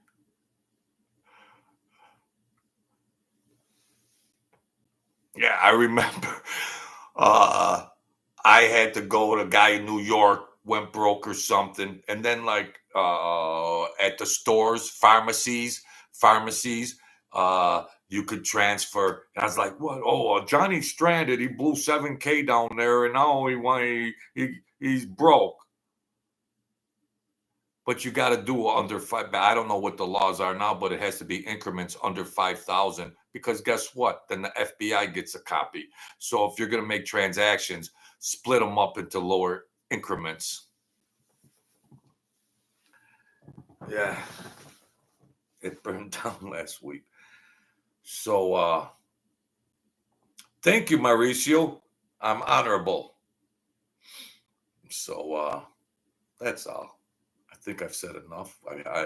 Yeah, I remember. I had to go to a guy in New York, went broke or something, and then like at the stores, pharmacies, you could transfer. And I was like, "What? Oh, Johnny's stranded. He blew $7K down there, and now he's broke." But you got to do under five. I don't know what the laws are now, but it has to be increments under 5,000. Because guess what? Then the FBI gets a copy. So if you're going to make transactions, split them up into lower increments. Yeah, it burned down last week. So thank you, Mauricio. I'm honorable. So that's all. I think I've said enough.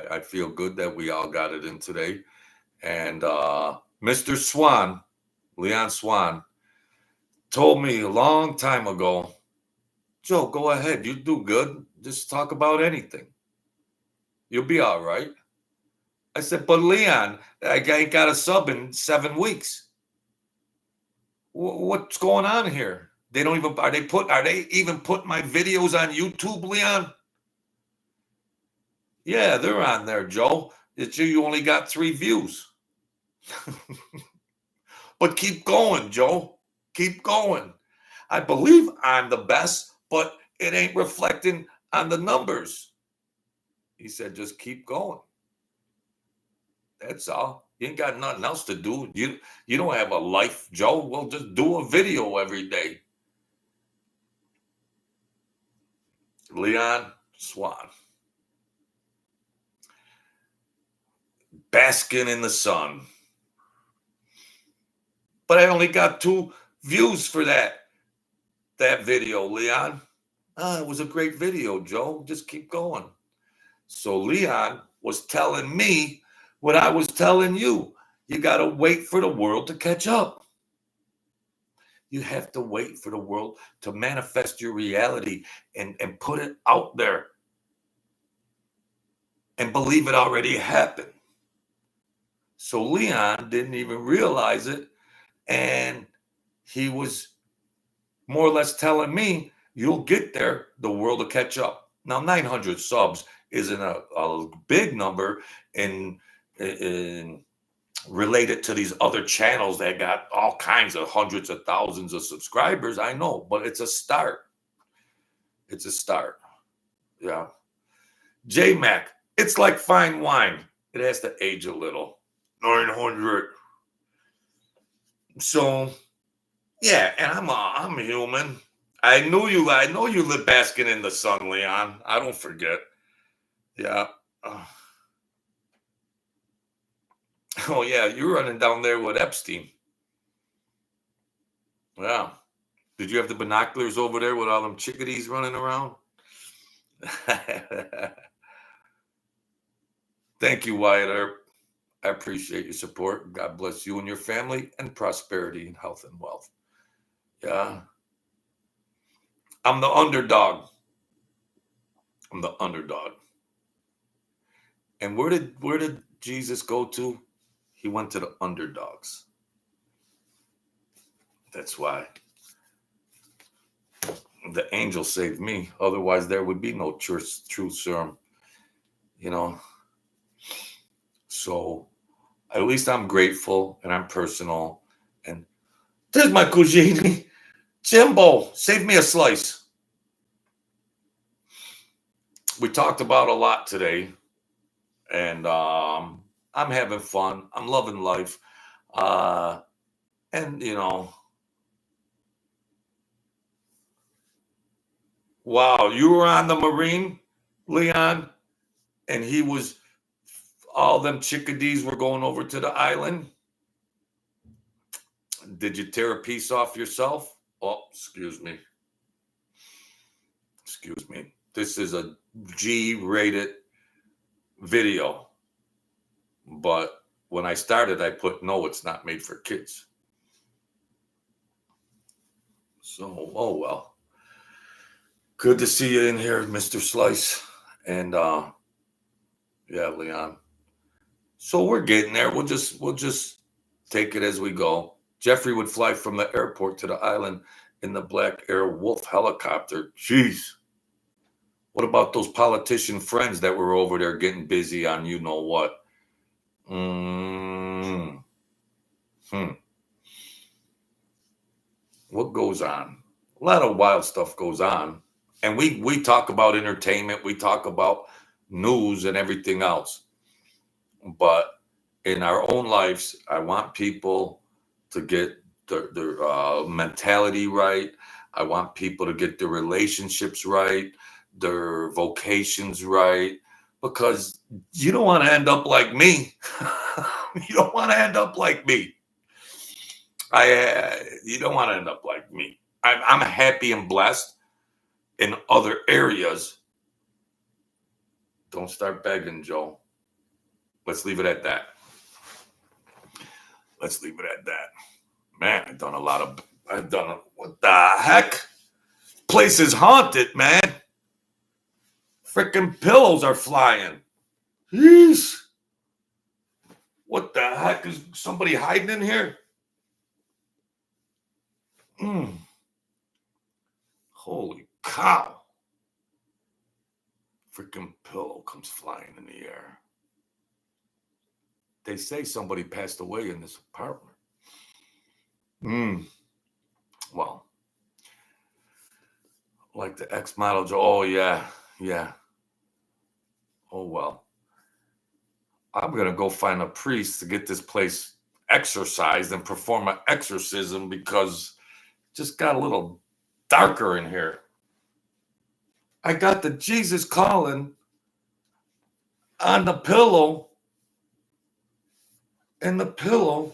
I feel good that we all got it in today. And Mr. Swan, Leon Swan, told me a long time ago, Joe, go ahead. You do good. Just talk about anything. You'll be all right. I said, but Leon, I ain't got a sub in 7 weeks. What's going on here? They don't even, are they even putting my videos on YouTube, Leon? Yeah, they're on there, Joe. It's you only got 3 views. But keep going, Joe. Keep going. I believe I'm the best, but it ain't reflecting on the numbers. He said, just keep going. That's all. You ain't got nothing else to do. You don't have a life, Joe. Well, just do a video every day. Leon Swan. Basking in the sun. But I only got 2 views for that video, Leon. It was a great video, Joe. Just keep going. So Leon was telling me what I was telling you. You got to wait for the world to catch up. You have to wait for the world to manifest your reality and put it out there and believe it already happened. So Leon didn't even realize it. And he was more or less telling me, you'll get there. The world will catch up. Now, 900 subs isn't a big number in related to these other channels that got all kinds of hundreds of thousands of subscribers. I know, but it's a start. It's a start. Yeah. J-Mac, it's like fine wine. It has to age a little. 900. So, yeah, and I'm human. I know you live basking in the sun, Leon. I don't forget. Yeah. Oh, yeah, you're running down there with Epstein. Yeah. Did you have the binoculars over there with all them chickadees running around? Thank you, Wyatt Earp. I appreciate your support. God bless you and your family, and prosperity and health and wealth. Yeah. I'm the underdog. I'm the underdog. And where did Jesus go to? He went to the underdogs. That's why the angel saved me. Otherwise, there would be no truth serum. You know. So at least I'm grateful and I'm personal. And there's my cugini. Jimbo, save me a slice. We talked about a lot today. And I'm having fun. I'm loving life. And, you know, wow, you were on the Marine, Leon, and he was, all them chickadees were going over to the island. Did you tear a piece off yourself? Oh, excuse me. Excuse me. This is a G-rated video. But when I started, I put, no, it's not made for kids. So, oh well. Good to see you in here, Mr. Slice. And yeah, Leon. So we're getting there. We'll just take it as we go. Jeffrey would fly from the airport to the island in the Black Air Wolf helicopter. Jeez. What about those politician friends that were over there getting busy on you know what? What goes on? A lot of wild stuff goes on. And we talk about entertainment, we talk about news and everything else. But in our own lives, I want people to get their mentality right. I want people to get their relationships right, their vocations right, because you don't want to end up like me. You don't want to end up like me. You don't want to end up like me. I'm happy and blessed in other areas. Don't start begging, Joe. Let's leave it at that. Let's leave it at that. Man, I've done what the heck? Place is haunted, man. Freaking pillows are flying. Jeez. What the heck? Is somebody hiding in here? Holy cow. Freaking pillow comes flying in the air. They say somebody passed away in this apartment. Well, like the ex-model Joe. Oh, yeah. Oh, well. I'm going to go find a priest to get this place exorcised and perform an exorcism because it just got a little darker in here. I got the Jesus calling on the pillow, and the pillow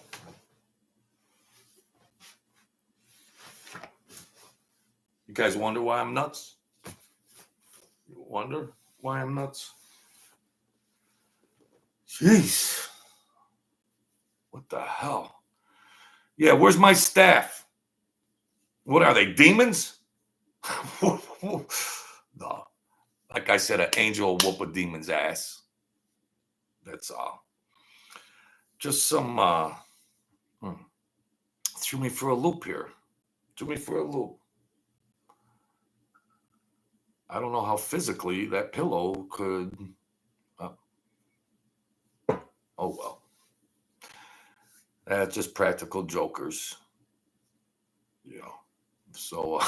you guys wonder why I'm nuts? You wonder why I'm nuts? Jeez. What the hell? Yeah, where's my staff? What are they, demons? No. Like I said, an angel will whoop a demon's ass. That's all. Just some threw me for a loop here. I don't know how physically that pillow could. Oh well. That's just practical jokers. You know. So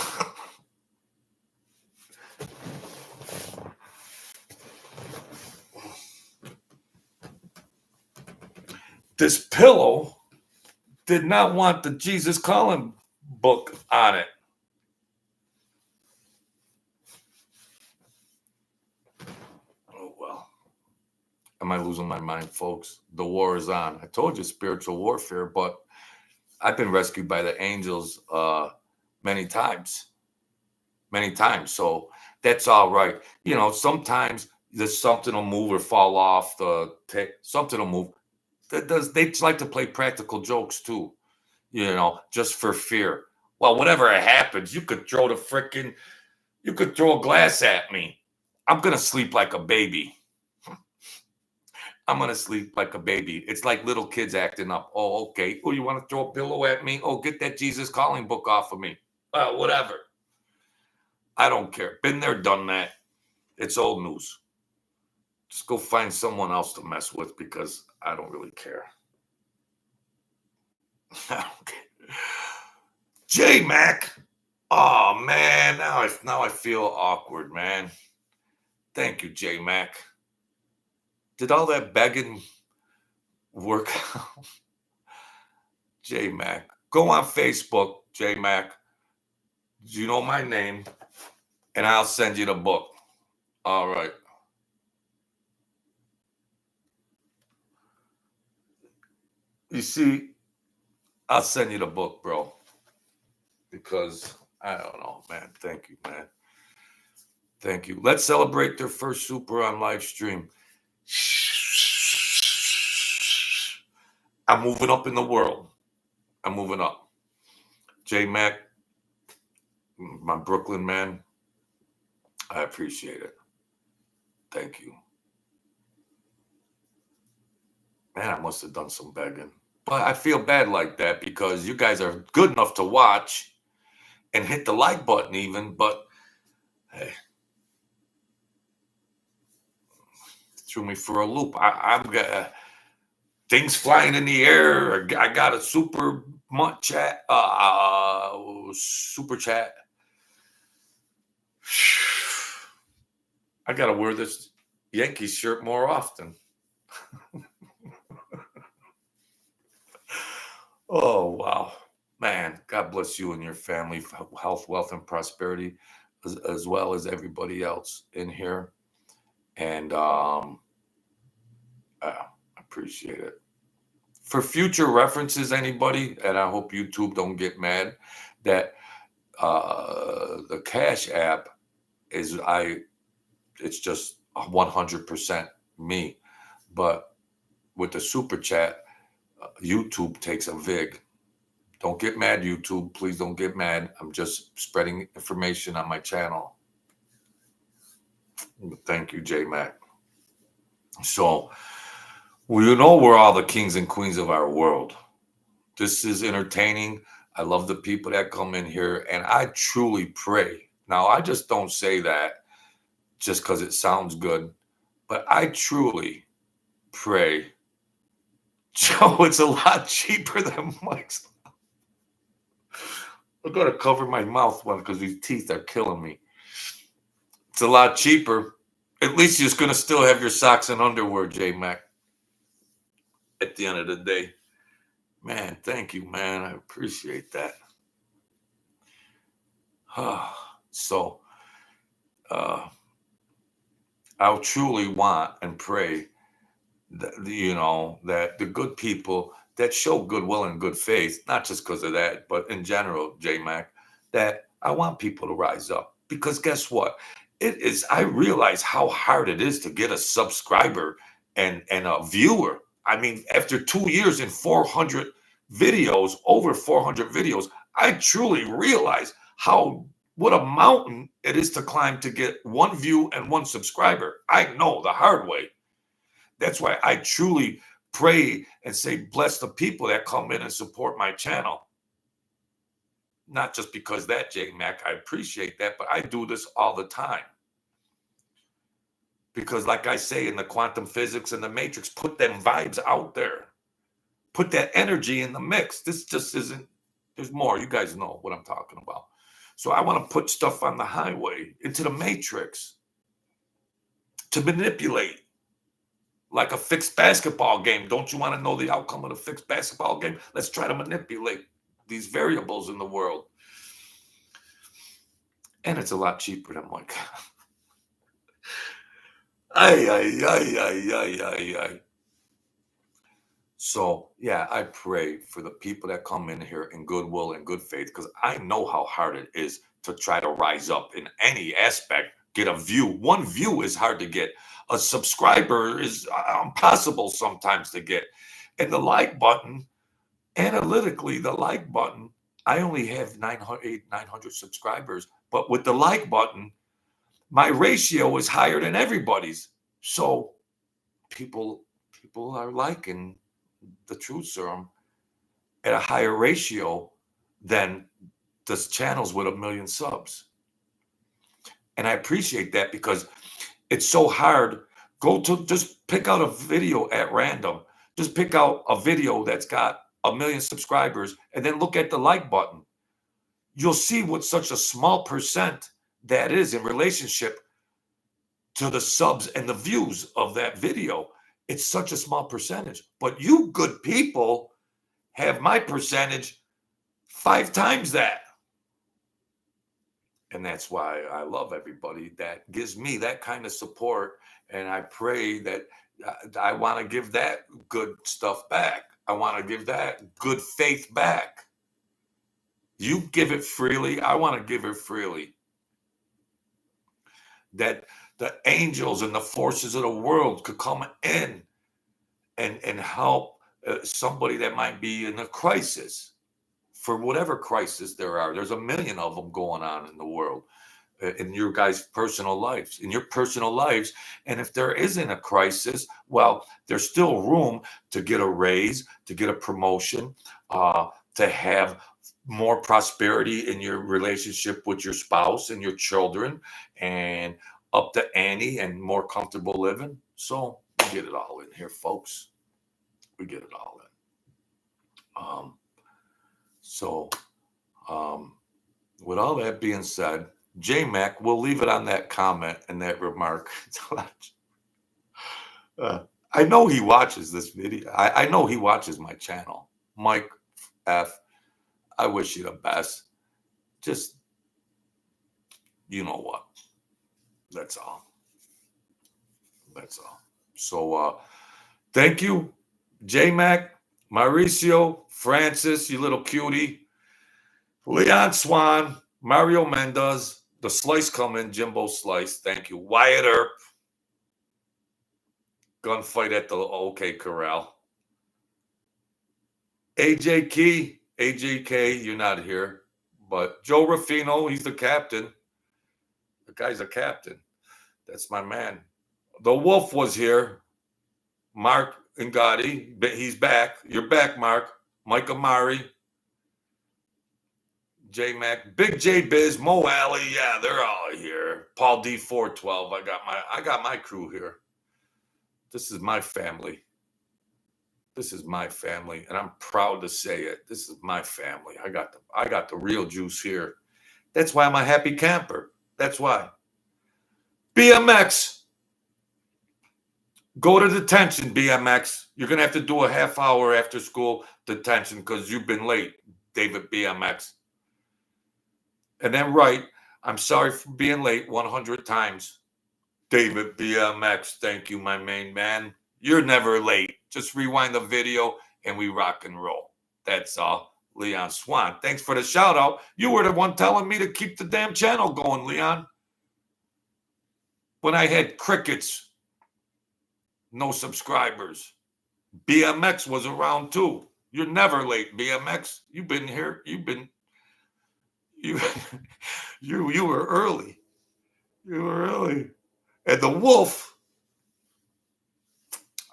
this pillow did not want the Jesus Calling book on it. Oh, well. Am I losing my mind, folks? The war is on. I told you spiritual warfare, but I've been rescued by the angels many times. So that's all right. You know, sometimes there's something will move or fall off something will move. They just like to play practical jokes too, you know, just for fear. Well, whatever happens, you could throw a glass at me. I'm going to sleep like a baby. It's like little kids acting up. Oh, okay. Oh, you want to throw a pillow at me? Oh, get that Jesus Calling book off of me. Whatever. I don't care. Been there, done that. It's old news. Just go find someone else to mess with because I don't really care. I don't care. J-Mac. Oh, man. Now I feel awkward, man. Thank you, J-Mac. Did all that begging work out? J-Mac. Go on Facebook, J-Mac. You know my name, and I'll send you the book. All right. You see, I'll send you the book, bro, because I don't know, man. Thank you, man. Thank you. Let's celebrate their first super on live stream. I'm moving up in the world. I'm moving up. J Mac, my Brooklyn man, I appreciate it. Thank you. Man, I must have done some begging. But I feel bad like that because you guys are good enough to watch and hit the like button even, but hey, threw me for a loop. I'm got things flying in the air. I got a super chat, super chat. I gotta wear this Yankees shirt more often. Oh wow, man! God bless you and your family, health, wealth, and prosperity, as well as everybody else in here. And I appreciate it. For future references, anybody, and I hope YouTube don't get mad, that the Cash App is it's just 100% me, but with the super chat, YouTube takes a vig. Don't get mad, YouTube. Please don't get mad. I'm just spreading information on my channel. Thank you, J Mac. So, well, you know, we're all the kings and queens of our world. This is entertaining. I love the people that come in here, and I truly pray. Now, I just don't say that just because it sounds good, but I truly pray. Joe, it's a lot cheaper than Mike's. I've got to cover my mouth one because these teeth are killing me. It's a lot cheaper. At least you're going to still have your socks and underwear, J Mac. At the end of the day. Man, thank you, man. I appreciate that. So, I'll truly want and pray that, that the good people that show goodwill and good faith, not just because of that, but in general, J Mac, that I want people to rise up. Because guess what? I realize how hard it is to get a subscriber and a viewer. I mean, after 2 years and 400 videos, over 400 videos, I truly realize what a mountain it is to climb to get one view and one subscriber. I know the hard way. That's why I truly pray and say, bless the people that come in and support my channel. Not just because that, J Mac, I appreciate that, but I do this all the time. Because like I say in the quantum physics and the matrix, put them vibes out there. Put that energy in the mix. This just isn't, there's more. You guys know what I'm talking about. So I want to put stuff on the highway, into the matrix, to manipulate. Like a fixed basketball game. Don't you want to know the outcome of the fixed basketball game? Let's try to manipulate these variables in the world. And it's a lot cheaper than like, So, yeah, I pray for the people that come in here in goodwill and good faith, because I know how hard it is to try to rise up in any aspect, get a view. One view is hard to get. A subscriber is impossible sometimes to get. And the like button, analytically, the like button, I only have 900 subscribers, but with the like button, my ratio is higher than everybody's. So people are liking the truth serum at a higher ratio than the channels with 1 million subs. And I appreciate that because it's so hard. Just pick out a video at random. Just pick out a video that's got 1 million subscribers and then look at the like button. You'll see what such a small percent that is in relationship to the subs and the views of that video. It's such a small percentage. But you good people have my percentage 5 times that. And that's why I love everybody that gives me that kind of support. And I pray that I want to give that good stuff back. I want to give that good faith back. You give it freely. I want to give it freely. That the angels and the forces of the world could come in and help somebody that might be in a crisis, for whatever crisis there are. There's a million of them going on in the world, in your guys' personal lives, And if there isn't a crisis, well, there's still room to get a raise, to get a promotion, to have more prosperity in your relationship with your spouse and your children, and up the ante and more comfortable living. So we get it all in here, folks. We get it all in. With all that being said, J-Mac, we'll leave it on that comment and that remark. I know he watches this video. I know he watches my channel. Mike F., I wish you the best. Just, you know what? That's all. That's all. So, thank you, J-Mac, Mauricio, Francis, you little cutie, Leon Swan, Mario Mendez, the Slice coming, Jimbo Slice. Thank you. Wyatt Earp. Gunfight at the OK Corral. AJK, you're not here. But Joe Ruffino, he's the captain. The guy's a captain. That's my man. The Wolf was here. Mark Ngati, he's back. You're back, Mark. Mike Amari. J-Mac, Big J Biz, Mo Alley, yeah, they're all here. Paul D 412, I got my crew here. This is my family. This is my family, and I'm proud to say it. This is my family. I got the real juice here. That's why I'm a happy camper. That's why. BMX. Go to detention, BMX. You're gonna have to do a half hour after school detention because you've been late, David BMX. And then write, I'm sorry for being late 100 times. David BMX, thank you, my main man. You're never late. Just rewind the video and we rock and roll. That's all. Leon Swan, thanks for the shout out. You were the one telling me to keep the damn channel going, Leon. When I had crickets, no subscribers. BMX was around too. You're never late, BMX. You've been here. You were early. You were early. And the Wolf,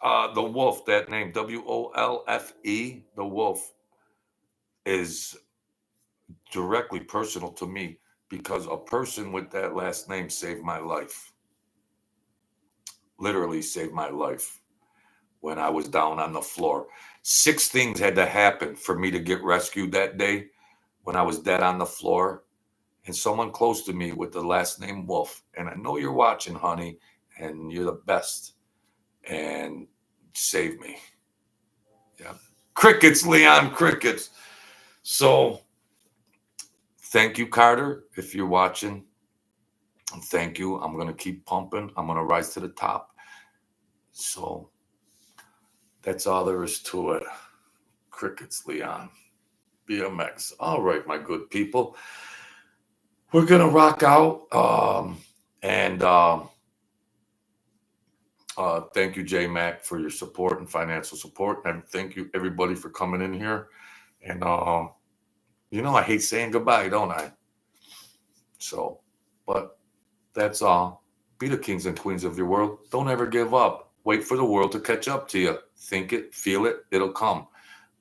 that name, WOLFE, the Wolf, is directly personal to me because a person with that last name saved my life. Literally saved my life when I was down on the floor. 6 things had to happen for me to get rescued that day. When I was dead on the floor, and someone close to me with the last name Wolf. And I know you're watching, honey, and you're the best. And save me. Yeah. Crickets, Leon, crickets. So thank you, Carter, if you're watching. And thank you. I'm going to keep pumping. I'm going to rise to the top. So that's all there is to it. Crickets, Leon. BMX. All right, my good people. We're going to rock out. Thank you, J-Mac, for your support and financial support. And thank you, everybody, for coming in here. And, I hate saying goodbye, don't I? So, but that's all. Be the kings and queens of your world. Don't ever give up. Wait for the world to catch up to you. Think it, feel it, it'll come.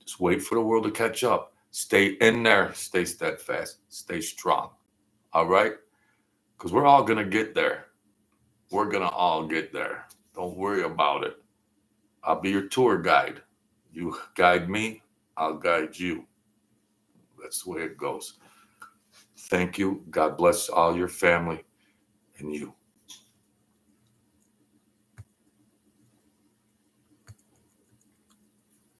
Just wait for the world to catch up. Stay in there. Stay steadfast. Stay strong. All right? Because we're all going to get there. We're going to all get there. Don't worry about it. I'll be your tour guide. You guide me, I'll guide you. That's the way it goes. Thank you. God bless all your family and you.